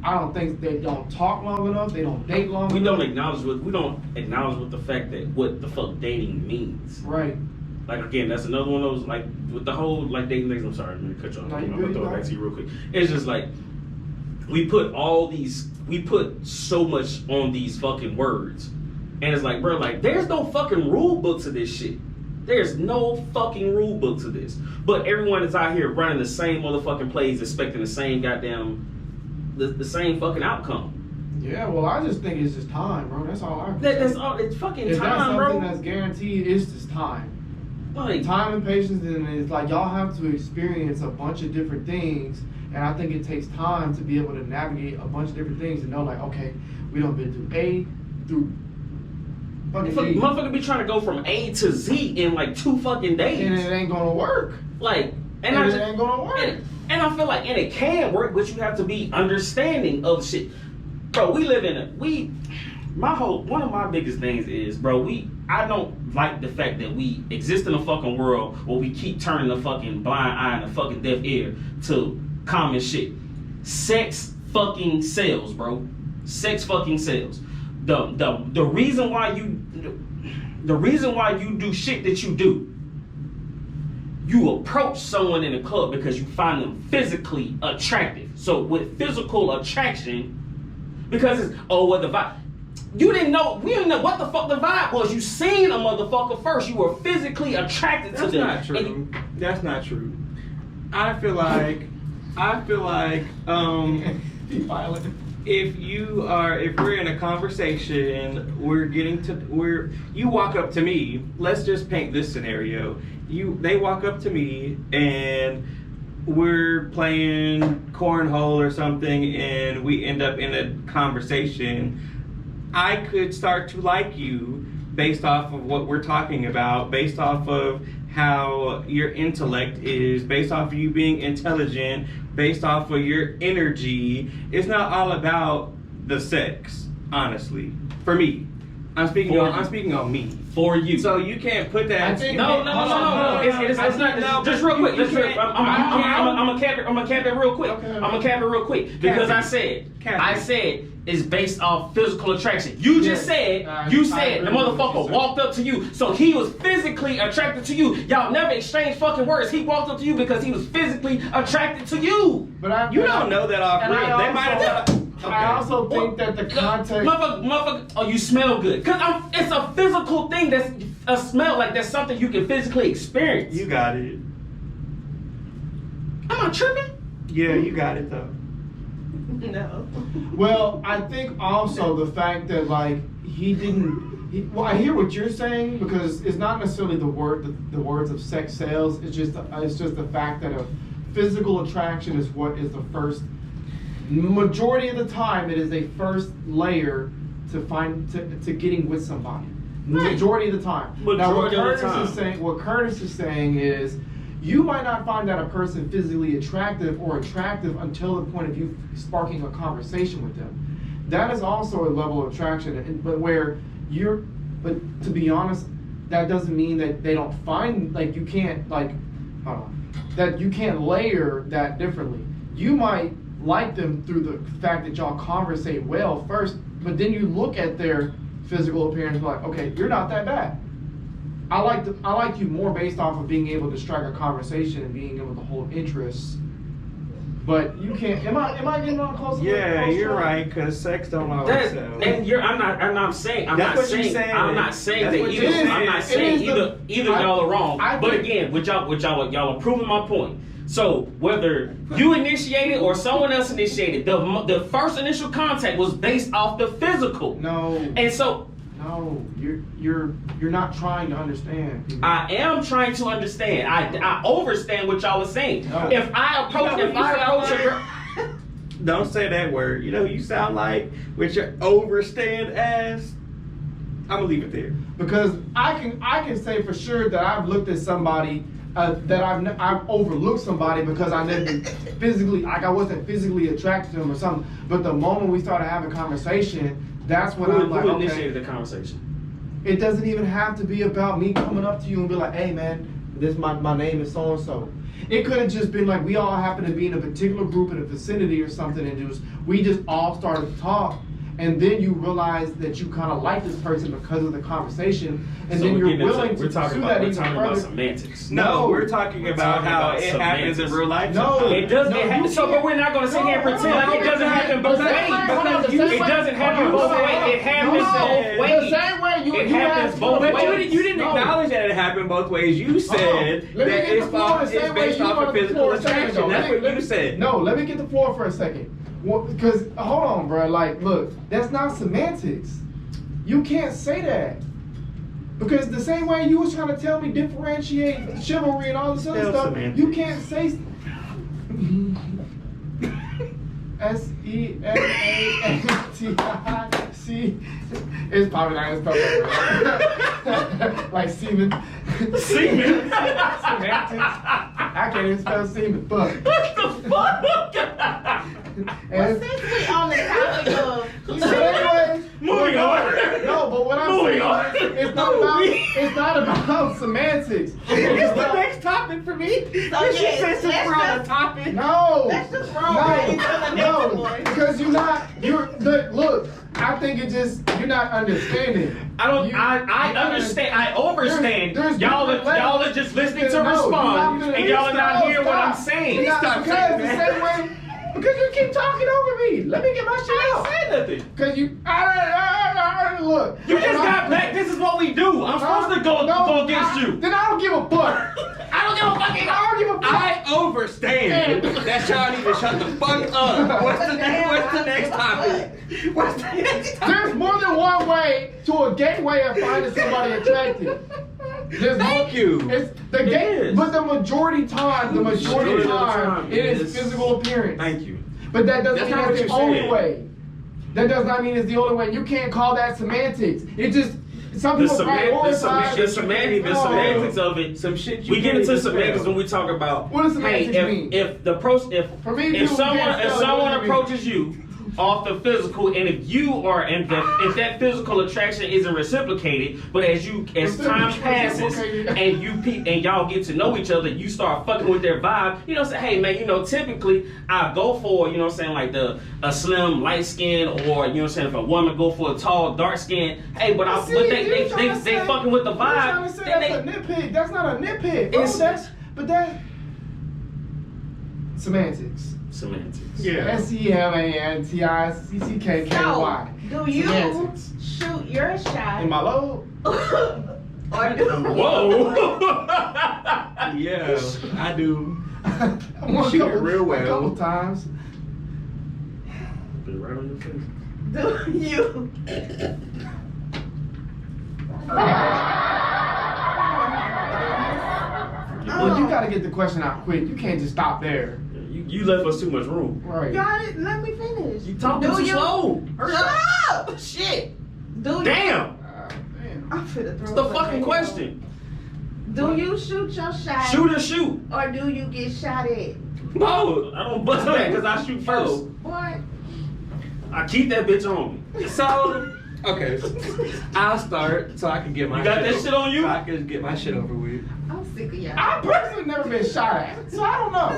I don't think they don't talk long enough. They don't date long enough. We don't acknowledge what the fact that what the fuck dating means. Right. Like, again, that's another one of those, like, with the whole, like, dating things. I'm sorry, I'm gonna cut you off. No, I'm gonna throw it back to you real quick. It's just like, we put so much on these fucking words. And it's like, bro, like, there's no fucking rule book to this shit. There's no fucking rule book to this. But everyone is out here running the same motherfucking plays, expecting the same goddamn, the same fucking outcome. Yeah, well, I just think it's just time, bro. That's all I can That's say. all. It's fucking If time, that's something bro. that's guaranteed, it's just time. Like, Time and patience, and it's like y'all have to experience a bunch of different things, and I think it takes time to be able to navigate a bunch of different things and know, like, okay, we done been through A through fucking G, motherfucker be trying to go from A to Z in like 2 fucking days. and it ain't gonna work. Like, It ain't gonna work. And I feel like, and it can work, but you have to be understanding of shit. Bro, we live in one of my biggest things is, bro, I don't like the fact that we exist in a fucking world where we keep turning the fucking blind eye and the fucking deaf ear to common shit. Sex fucking sells, bro. Sex fucking sells. The reason why you do shit that you do, you approach someone in a club because you find them physically attractive. So with physical attraction, because it's, what the vibe. We didn't know what the fuck the vibe was. You seen a motherfucker first. You were physically attracted to them. That's not true. That's not true. I feel like if we're in a conversation, you walk up to me, let's just paint this scenario. They walk up to me and we're playing cornhole or something and we end up in a conversation. I could start to like you based off of what we're talking about, based off of how your intellect is, based off of you being intelligent, based off of your energy. It's not all about the sex, honestly. For me. I'm speaking on me. For you. So you can't put that. No. It's not. Just real quick. I'm gonna cap it real quick. Okay. I'm gonna cap it real quick because I said it's based off physical attraction. You just said the motherfucker walked up to you, so he was physically attracted to you. Y'all never exchanged fucking words. He walked up to you because he was physically attracted to you. But You don't know that off rip. They might have. I also think that the context. Motherfucker, oh, you smell good. Cause it's a physical thing. That's a smell. Like that's something you can physically experience. You got it. Am I tripping? Yeah, you got it though. No. Well, I think also the fact that like well, I hear what you're saying because it's not necessarily the words of sex sales. It's just the fact that a physical attraction is what is the first. Majority of the time, it is a first layer to getting with somebody. Right. Majority of the time. Majority of the time. What Curtis is saying is, you might not find that a person physically attractive until the point of you sparking a conversation with them. That is also a level of attraction, but to be honest, that doesn't mean that they don't find, like, you can't, like, that you can't layer that differently. You might like them through the fact that y'all conversate well first, but then you look at their physical appearance like, okay, you're not that bad. I like you more based off of being able to strike a conversation and being able to hold interests. But you can't. Am I getting on close? Yeah, you're right. Because sex don't always sell. And I'm not saying either y'all are wrong. But again, y'all are proving my point. So whether you initiated or someone else initiated, the first initial contact was based off the physical. No. And so. No, you're not trying to understand. People. I am trying to understand. I overstand what y'all are saying. No. If I approach a girl, don't say that word. You know who you sound like with your overstand ass. I'm gonna leave it there because I can say for sure that I've looked at somebody that I've overlooked somebody because I never physically, like I wasn't physically attracted to them or something. But the moment we started having conversation, that's when I'm like, who okay. initiated the conversation? It doesn't even have to be about me coming up to you and be like, hey man, this my name is so and so. It could have just been like we all happened to be in a particular group in a vicinity or something, and we just all started to talk. And then you realize that you kind of like this person because of the conversation, and then you're willing to pursue that even further. About semantics. No, we're talking about how it happens in real life. No, it does. no, It happens. So, but we're not going to sit here and pretend like it doesn't happen both ways. It doesn't happen both ways. It happens both ways. The same way it happens both ways. But you didn't acknowledge that it happened both ways. You said that it's based off of physical attraction. That's what you said. No, let me get the floor for a second. Because hold on, bro. Like, look, that's not semantics. You can't say that. Because the same way you was trying to tell me differentiate chivalry and all this other stuff, semantics. You can't say SEMANTIC. It's probably not spelled like semen. Semen. Semantics. I can't even spell semen. But what the fuck? Well, since we on the topic of moving on. No, but what I'm saying is it's not about semantics. It's the next topic for me. So yeah, says we're on the topic. No. Let's just roll right into the next one. Because look, I think it just, you're not understanding. I understand. I overstand. Y'all are just listening to respond, and y'all are not hearing what I'm saying. Because you keep talking over me. Let me get my shit out. I ain't said nothing. Because you, look. You just got back. This is what we do. I'm supposed to go against you. Then I don't give a fuck. I don't give a fucking. I don't give a fuck. I overstand that y'all need to shut the fuck up. What's the next topic? What's the next topic? There's more than one way to a gay way of finding somebody attractive. Thank you. It's the gay, but the majority time, it is physical appearance. Thank you. But that doesn't mean it's the only said. way. That does not mean it's the only way. You can't call that semantics. It just some people the semantics of it. Some shit. We get into semantics when we talk about. What does semantics mean? If someone approaches you off the physical, and if that physical attraction isn't reciprocated, but as time passes and y'all get to know each other, you start fucking with their vibe. You know, say, hey man, typically I go for, like a slim light skin, or if a woman go for a tall dark skin. Hey, but they fucking with the vibe. That's a nitpick. That's not a nitpick. That's semantics. Semantics. Yeah. SEMANTICKKY. So, do you shoot your shot? In my load? Or do Whoa! Yeah, I do. Shoot it real well. A couple times. Put it right on your face. Do you? Well, you gotta get the question out quick. You can't just stop there. You left us too much room. Right. Y'all didn't let me finish. You talking too slow. Shut up! Shit. Do you? Damn. I'm finna throw It's the fucking question. Do you shoot your shot? Shoot or shoot? Or do you get shot at? No, I don't bust back because I shoot first. What? I keep that bitch on me. So, okay, I'll start so I can get my. You got that shit on you? So I can get my shit over with. I'm sick of y'all. I personally never been shot at, so I don't know.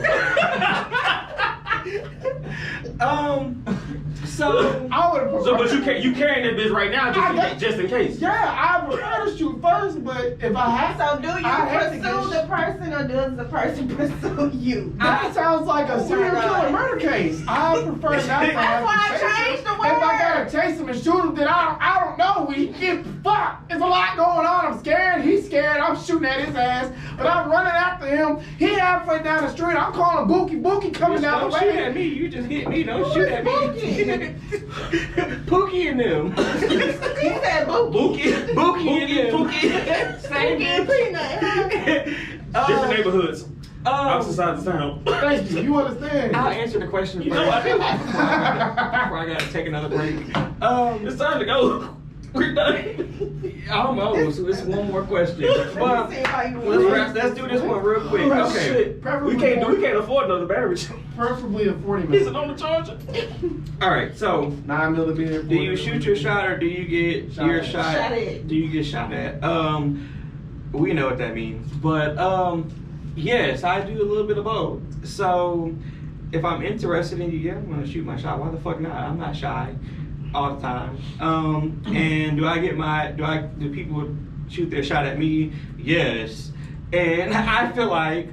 So I would have. So, but you carrying that bitch right now just in case. Yeah, I prefer to shoot first, but if I have So do you pursue the person, or does the person pursue you? That sounds like a serial killer murder case. I prefer not to have That's why to chase I changed the him. word. If I gotta chase him and shoot him, then I don't know. We get fucked. There's a lot going on. I'm scared. He's scared. I'm shooting at his ass, but I'm running after him. He halfway down the street. I'm calling Bookie. Bookie coming down the way. Don't shoot at me. You just hit me. Don't shoot at me. Pookie and them. He said Bookie. Bookie and them. Same and Peanut. Different neighborhoods. Opposite sides of town. Thank you. You understand? I'll answer the question first. know I do. Before I gotta take another break. It's time to go. We're done. Almost. It's one more question. But let's do this one real quick. Okay. We can't afford another battery. Preferably a 40 Is it minute. on the charger? All right. So, 9 millimeter. do you shoot your shot or do you get your shot? Shot at. Do you get shot at? We know what that means. But yes, I do a little bit of both. So, if I'm interested in you, yeah, I'm gonna shoot my shot. Why the fuck not? I'm not shy all the time. And do people shoot their shot at me? Yes. And I feel like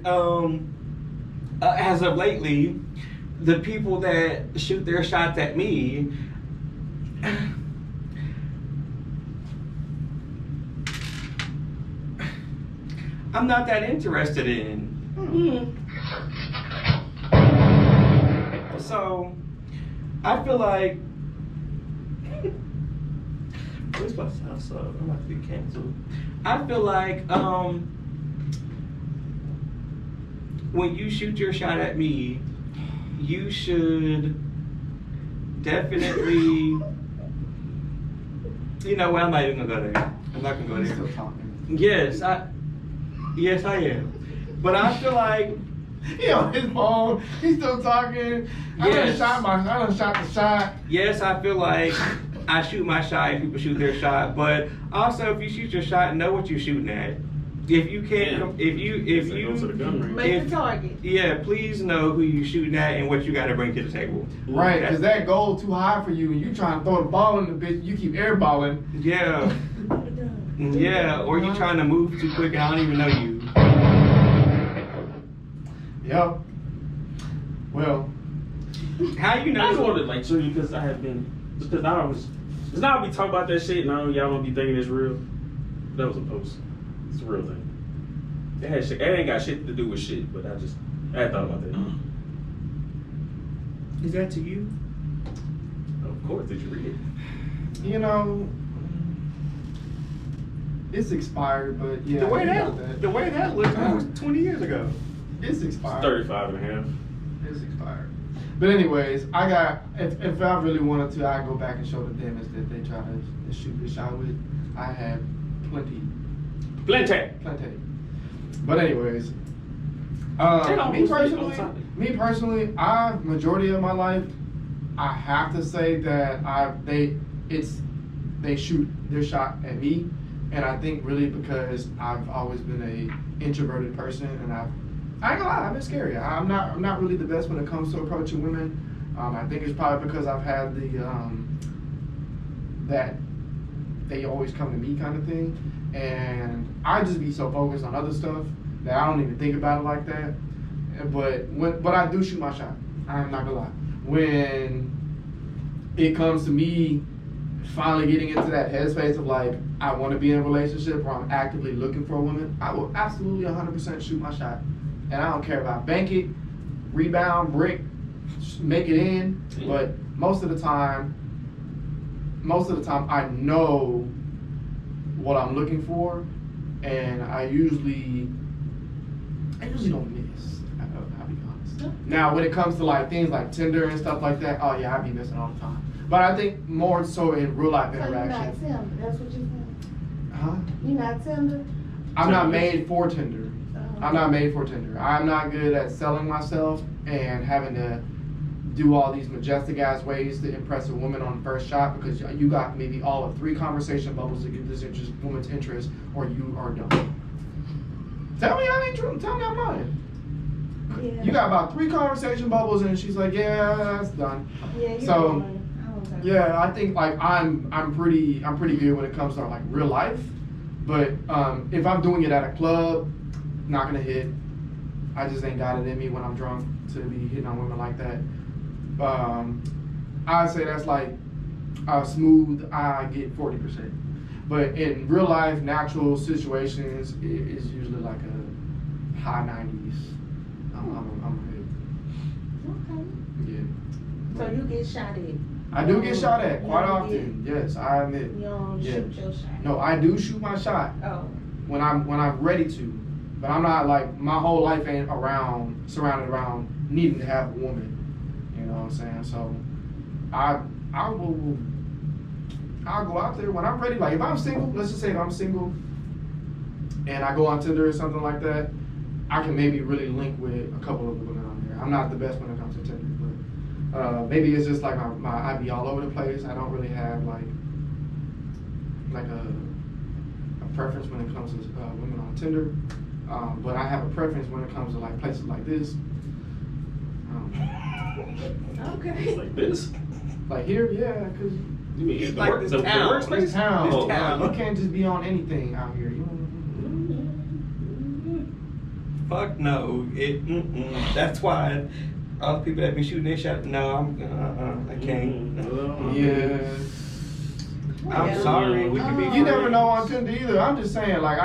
as of lately, the people that shoot their shots at me I'm not that interested in. So I feel like where's my house up? I'm about to be canceled. I feel like when you shoot your shot at me, you should definitely. You know what? I'm not even gonna go there. I'm not gonna go He's there. still talking. Yes, I am. But I feel like He on his phone. He's still talking. I done shot the shot. yes, I feel like I shoot my shot and people shoot their shot. But also, if you shoot your shot, know what you're shooting at. If you can't, if you Go to the gun range. Make the target. yeah, please know who you shooting at and what you got to bring to the table. Right, because that goal too high for you, and you trying to throw the ball in the bitch. You keep airballing. Yeah, yeah, or you trying to move too quick and I don't even know you. Yep. Well, How you I just know? wanted to like show you because I have been because I was because now I be talking about that shit and I know y'all don't be thinking it's real. That was a post. It's a real thing. It had shit. It ain't got shit to do with shit, but I had thought about that. Is that to you? Of course, did you read it? you know, it's expired, but yeah. The way you got that looked, that was 20 years ago. It's expired. 35 and a half. It's expired. But anyways, I got if I really wanted to, I'd go back and show the damage that they try to shoot the shot with. I have plenty. Plenty. But anyways, me personally, majority of my life, I have to say that they shoot their shot at me, and I think really because I've always been a introverted person, and I ain't gonna lie, I've been scary. I'm not really the best when it comes to approaching women. I think it's probably because I've had the that they always come to me kind of thing, and I just be so focused on other stuff that I don't even think about it like that. But I do shoot my shot. I'm not gonna lie. When it comes to me finally getting into that headspace of like I want to be in a relationship or I'm actively looking for a woman, I will absolutely 100% shoot my shot, and I don't care if I bank it, rebound, brick, make it in. But most of the time I know what I'm looking for, and I usually don't miss. I'll be honest. Now, when it comes to like things like Tinder and stuff like that, oh yeah, I be missing all the time. But I think more so in real life So you're not interaction. Tinder, that's what you said? Huh? You're not Tinder? I'm not made for Tinder. I'm not made for Tinder. I'm not good at selling myself and having to do all these majestic ass ways to impress a woman on the first shot, because you got maybe all of 3 conversation bubbles to get this woman's interest, or you are done. Tell me I ain't true. Tell me I'm lying. Yeah. You got about 3 conversation bubbles, and she's like, "Yeah, that's done." Yeah, you're So, right. yeah, I think like I'm pretty good when it comes to like real life, but if I'm doing it at a club, not gonna hit. I just ain't got it in me when I'm drunk to be hitting on women like that. I'd say that's like smooth. I get 40%, but in real life, natural situations, it's usually like a high 90s. I'm Okay. good. Yeah. So you get shot at? I do get shot at quite You don't often. Yes, I admit. You don't Yeah. shoot your shot? No, I do shoot my shot Oh. when I'm ready to, but I'm not like my whole life ain't surrounded around needing to have a woman. You know what I'm saying? So I I'll go out there when I'm ready. Like if I'm single, let's just say if I'm single, and I go on Tinder or something like that, I can maybe really link with a couple of the women on there. I'm not the best when it comes to Tinder, but maybe it's just like I be all over the place. I don't really have like a preference when it comes to women on Tinder, but I have a preference when it comes to like places like this. Okay. Like this? Like here, yeah, because You mean Like this town. this town, This town. you can't just be on anything out here. You know? Fuck no. That's why all the people that be shooting their shot. No, I can't. Yeah. I'm sorry. We can be. You never friends. know on Tinder either. I'm just saying, like,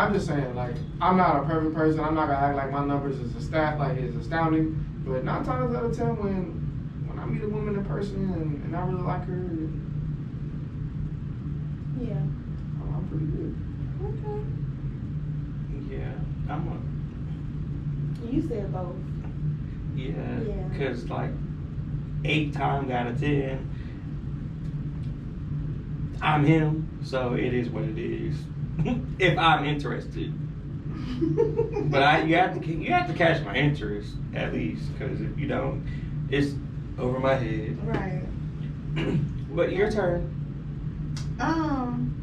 I'm not a perfect person. I'm not gonna act like my numbers is it's astounding. But 9 times out of 10, when I meet a woman in person and I really like her, Yeah. I'm pretty good. Okay. Yeah, I'm You said both. Yeah, Yeah. because like 8 times out of 10, I'm him, so it is what it is. If I'm interested, but you have to catch my interest at least, because if you don't, it's over my head. Right. But your turn. I'm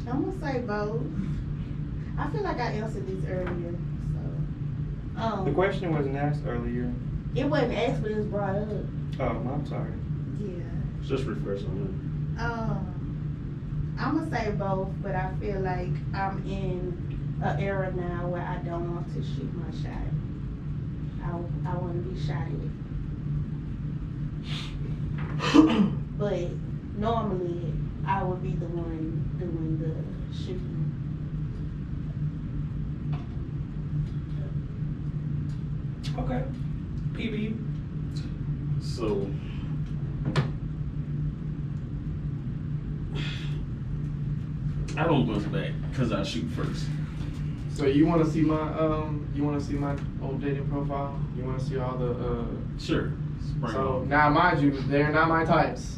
gonna say both. I feel like I answered this earlier, so. The question wasn't asked earlier. It wasn't asked, but it was brought up. Oh, I'm sorry. Yeah. Just refresh on I'm gonna say both, but I feel like I'm in an era now where I don't want to shoot my shot. I want to be shot at. But normally, I would be the one doing the shooting. Okay. PB. So, I don't bust back because I shoot first. So you want to see my old dating profile? You want to see all the Sure. Bring it So on. now, mind you, they're not my types.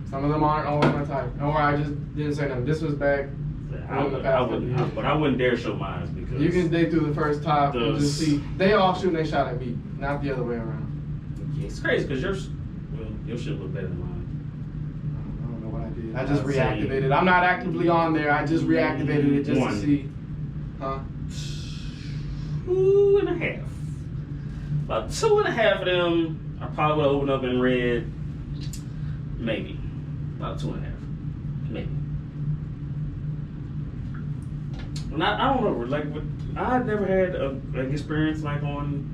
Some of them aren't always my type. Don't worry, I just didn't say nothing. This was back. I wouldn't dare show mine because You can dig through the first top and just Does- see. They all shooting their shot at me, not the other way around. it's crazy because your shit look better than mine. I don't know what I did. I just I'd say- reactivated. I'm not actively on there. I just reactivated it just One. to see. Huh? 2.5. About 2.5 of them, I probably would open up and read. Maybe about 2.5, maybe. And I don't know, like I never had an experience like on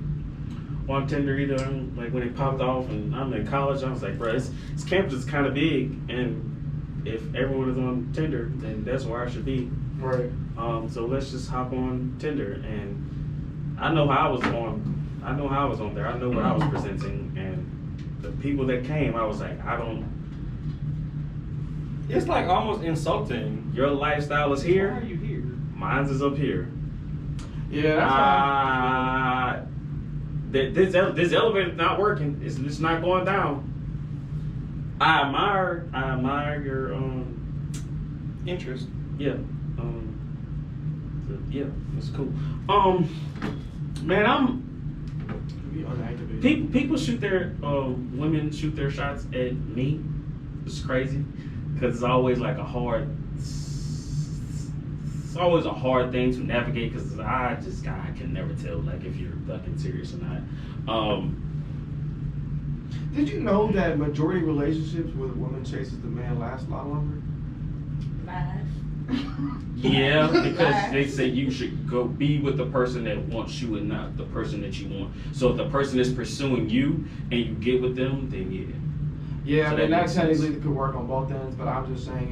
Tinder either. Like when it popped off, and I'm in college, I was like, bro, this campus is kind of big, and if everyone is on Tinder, then that's where I should be. Right. So let's just hop on Tinder, and I know how I was on there. I know what I was presenting, and the people that came, I was like, It's like almost insulting. your lifestyle is Why here, are you here? mine's is up here. Yeah, that's how This elevator's not working. It's not going down. I admire your Interest. yeah. Yeah, it's cool. Man, be unactivated. people shoot their women shoot their shots at me. It's crazy because it's always like a hard. It's always a hard thing to navigate because I can never tell like if you're fucking serious or not. Did you know that majority relationships where the woman chases the man last a lot longer? Live. Yeah, because they say you should go be with the person that wants you and not the person that you want. So if the person is pursuing you and you get with them, then yeah. Yeah, So I mean that that makes sense. technically could work on both ends, but I'm just saying,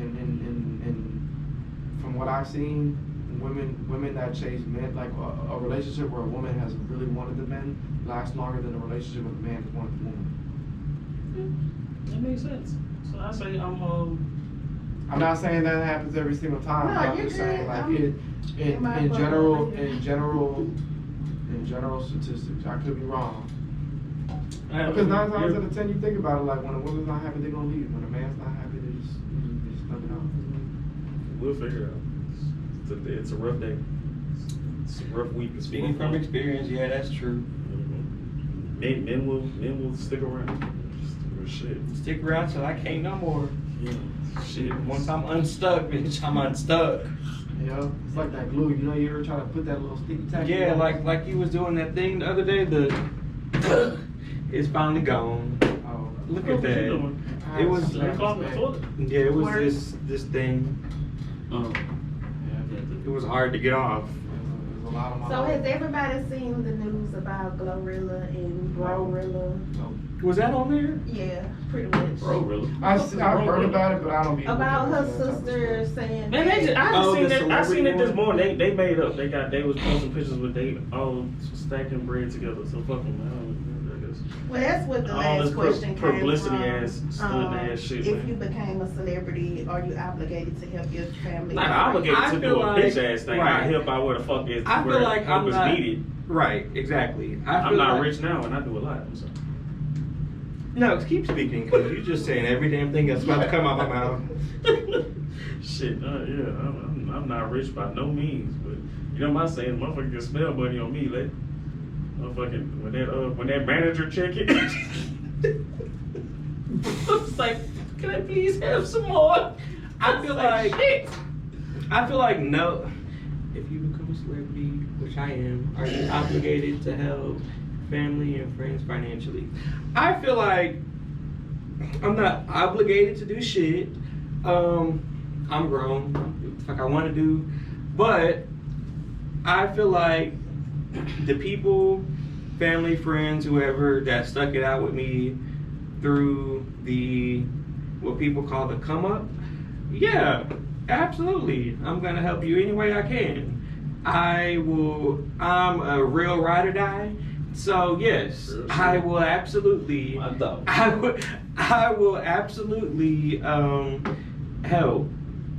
from what I've seen, women that chase men, like a relationship where a woman has really wanted the man, lasts longer than a relationship with a man that wanted the woman. That makes sense. So I say I'm not saying that happens every single time. No, but I'm you're just saying, good. like I'm- in my general, bubble. in general statistics, I could be wrong. Because 9 times out of 10, you think about it, like when a woman's not happy, they're gonna leave. When a man's not happy, they just We'll figure it out. It's a rough day. It's a rough week. Speaking from experience, yeah, that's true. Men will stick around. Shit. Stick around till I can't no more. Yeah. Shit. Once I'm unstuck, bitch, I'm unstuck. Yeah, it's like that glue. You know, you ever try to put that little sticky tack? Yeah, like you was doing that thing the other day. It's finally gone. Oh, Look at that. It was yeah, it was this thing. Oh. It was hard to get off. So has everybody seen the news about Glorilla and Brorilla? Was that on there? Yeah, pretty much. Bro, really? I've heard about it, but I don't be About her looking at that sister saying Man, they just, I Oh, seen the it. I seen it this celebrity morning. They made up. They was posting pictures with they all stacking bread together. So fuck them. I guess. well, that's what the All last this question came publicity from. ass, student ass shit, If man. you became a celebrity, are you obligated to help your family? Not obligated I to feel do a like- bitch ass thing. right. I help out where the fuck is. I where feel like help I'm is not needed. right. Exactly. I'm not rich now, and I do a lot. So. No, keep speaking, because you're just saying every damn thing that's about to come out my mouth. Shit, yeah, I'm not rich by no means, but you know my saying, motherfucker can smell money on me, like motherfucking when that manager check it, it's like, can I please have some more? I feel like shit. I feel like no. If you become a celebrity, which I am, are you obligated to help family and friends financially? I feel like I'm not obligated to do shit. I'm grown. Do what the fuck I want to do. But I feel like the people, family, friends, whoever that stuck it out with me through the what people call the come up, yeah, absolutely. I'm gonna help you any way I can. I'm a real ride or die. So yes, I will absolutely. I will absolutely help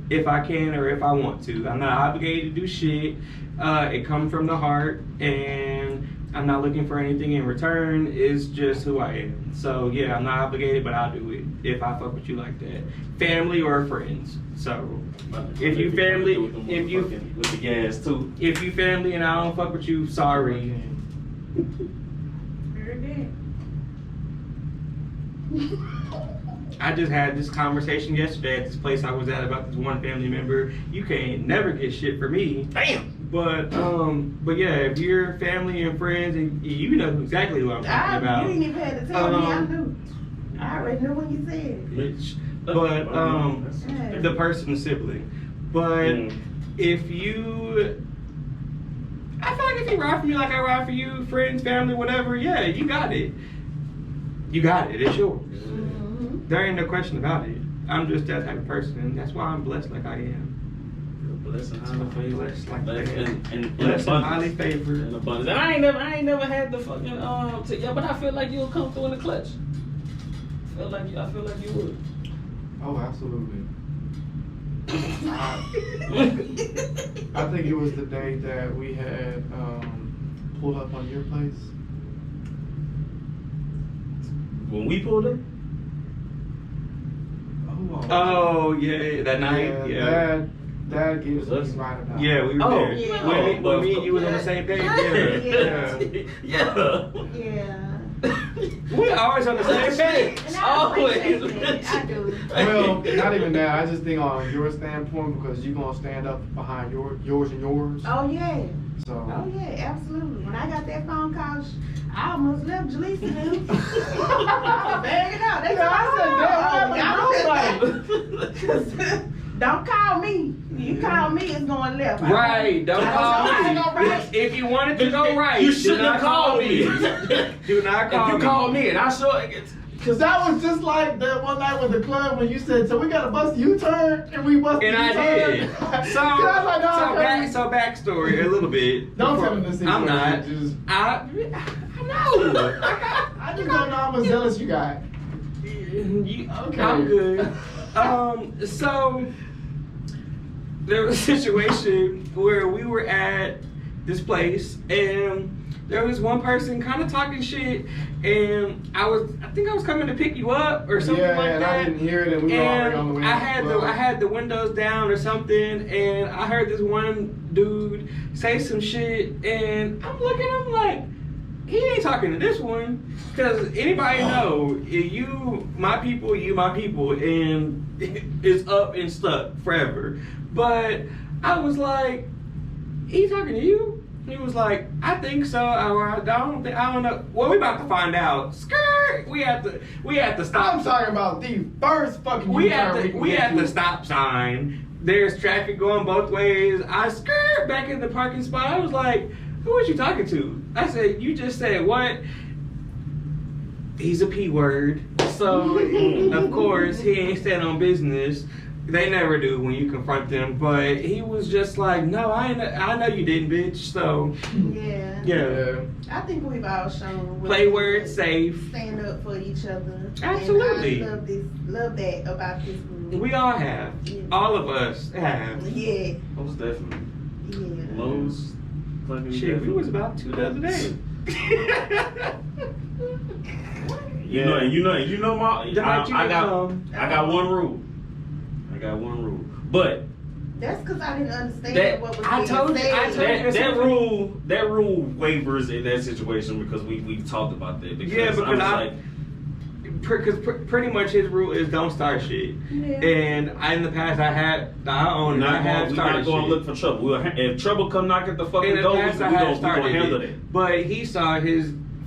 if I can or if I want to. I'm not obligated to do shit. It comes from the heart, and I'm not looking for anything in return. It's just who I am. So yeah, I'm not obligated, but I'll do it if I fuck with you like that, family or friends. So if you family, if you with the gas too, if you family and I don't fuck with you, sorry. Very good. I just had this conversation yesterday at this place I was at about this one family member. You can't never get shit for me. damn. But yeah, if you're family and friends and you know exactly who I'm talking about. You ain't even had to tell me. I knew. I already knew when you said it. Bitch. But the person's sibling. But if you, I feel like if you ride for me like I ride for you, friends, family, whatever, yeah, you got it. You got it. It's yours. Mm-hmm. There ain't no question about it. I'm just that type of person, and that's why I'm blessed like I am. Blessed and highly favored. Blessed like that. And Blessed and highly favored. And abundance. And I ain't never had the fucking yeah, but I feel like you'll come through in the clutch. I feel like you would. Oh, absolutely. I think it was the day that we had pulled up on your place. When we pulled up. Oh yeah, that night. Yeah. That gives me right about. Yeah, we were Oh, there. yeah. When me and you was on the same page. Yeah. Yeah. We always on the same page. And I appreciate that. I do. Well, not even that. I just think on your standpoint because you're gonna stand up behind yours and yours. Oh yeah. So. Oh yeah, absolutely. When I got that phone call, I almost left Jaleesa and them. Bag it out. They said, don't call me. You call me, it's going left. Right, don't call me. If you wanted to go right, you shouldn't do not have called me. Do not call me. If you call me and I show it. Cause that was just like that one night with the club when you said, so we gotta bust a U-turn and we busted And I U-turn. did. So backstory a little bit. Don't tell me this. I'm not. Just, I know. I just don't know how much zealous you got. Okay. I'm good. So there was a situation where we were at this place and there was one person kind of talking shit, and I think I was coming to pick you up or something like and that. I didn't hear it, and we were already on the way. I had the windows down or something, and I heard this one dude say some shit, and I'm looking, I'm like, he ain't talking to this one, because anybody know, you my people, and it's up and stuck forever. But I was like, he talking to you? He was like, I think so. I don't know. Well, we about to find out. Skirt. We had to stop. I'm talking about the first fucking. We had the stop sign. There's traffic going both ways. I skirt back in the parking spot. I was like, who was you talking to? I said, you just said what? He's a P word. So of course he ain't stand on business. They never do when you confront them, but he was just like, no, I know you didn't, bitch. So yeah. I think we've all shown play word safe, stand up for each other. Absolutely. And I love that about this movie. We all have. Yeah. All of us have. Yeah. Most definitely. Yeah. Most fucking Shit, definitely. we was about to the other day. You know my. I got one rule. But That's because I didn't understand what was being said. that rule wavers in that situation because we talked about that. Because pretty much his rule is don't start shit. Yeah. And in the past I have we're not going to look for trouble. If trouble come knock at the fucking door, we're going to handle it. But he saw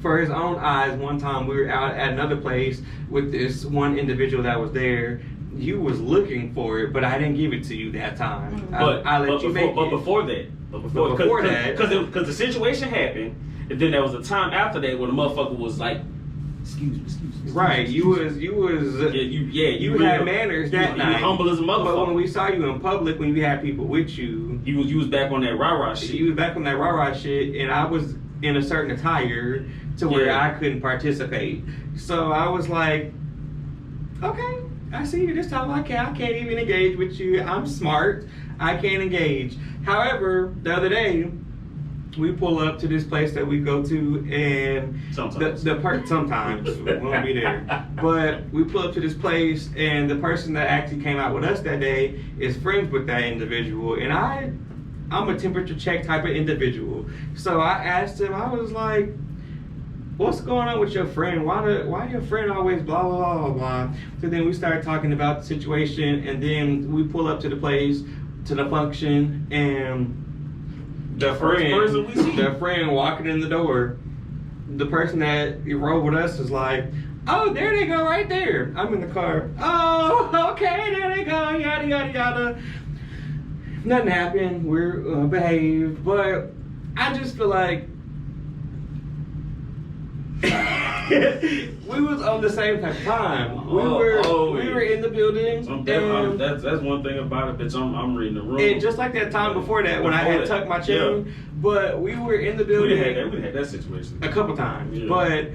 for his own eyes one time. We were out at another place with this one individual that was there. You was looking for it, but I didn't give it to you that time. But I let you make it. But before that, because the situation happened, and then there was a time after that when the motherfucker was like, "Excuse me." Right, you had manners that night. You humble as a motherfucker. But when we saw you in public, when you had people with you, you was back on that rah-rah shit. You was back on that rah-rah shit, and I was in a certain attire to where I couldn't participate. So I was like, okay. I see you this time. I can't even engage with you. I'm smart. I can't engage. However, the other day, we pull up to this place that we go to, and sometimes we won't be there. But we pull up to this place, and the person that actually came out with us that day is friends with that individual, and I'm a temperature check type of individual. So I asked him. I was like, what's going on with your friend? Why your friend always blah, blah, blah, blah, blah? So then we started talking about the situation, and then we pull up to the place, to the function, and the friend walking in the door, the person that rode with us is like, oh, there they go right there. I'm in the car. Oh, okay, there they go, yada, yada, yada. Nothing happened. We're behaved, but I just feel like we was on the same type of time. We were in the building. That's one thing about it, bitch. I'm reading the room. And just like that time before that, when I had tucked my chin, but we were in the building. We had that situation a couple times, yeah. But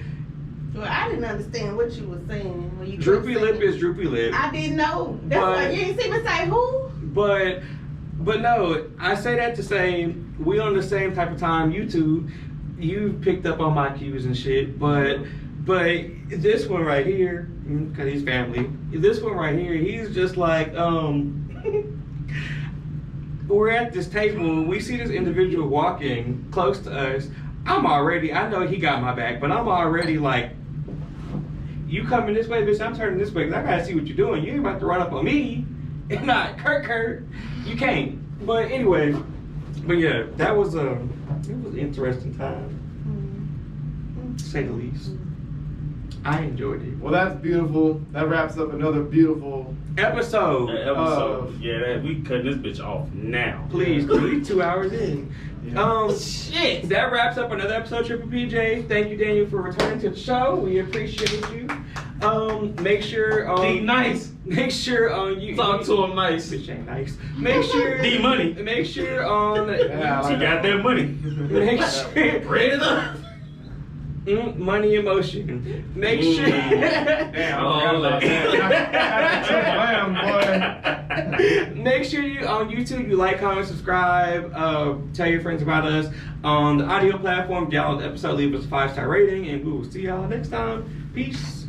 well, I didn't understand what you were saying when you droopy lip is droopy lip. I didn't know. That's why you didn't see me say who. But no, I say that to say we on the same type of time. You two, you picked up on my cues and shit, but this one right here, because he's family, this one right here, he's just like, we're at this table, we see this individual walking close to us. I know he got my back, but I'm already like, you coming this way, bitch, I'm turning this way, because I gotta see what you're doing. You ain't about to run up on me, and not Kurt. You can't. But anyway, but yeah, it was an interesting time, to say the least. I enjoyed it. Well, that's beautiful. That wraps up another beautiful episode. We cutting this bitch off now. Please, 2 hours in. Yeah. Shit. That wraps up another episode of Triple PJ. Thank you, Daniel, for returning to the show. We appreciate you. Make sure be nice. Make sure you talk to him nice. Bitch ain't nice. Make sure D money. Make sure on you got that money. Make sure bread it up. Money and motion. Make sure. Damn, I forgot about that. Make sure you on YouTube you like, comment, subscribe, tell your friends about us. On the audio platform, download the episode, leave us a 5-star rating, and we will see y'all next time. Peace.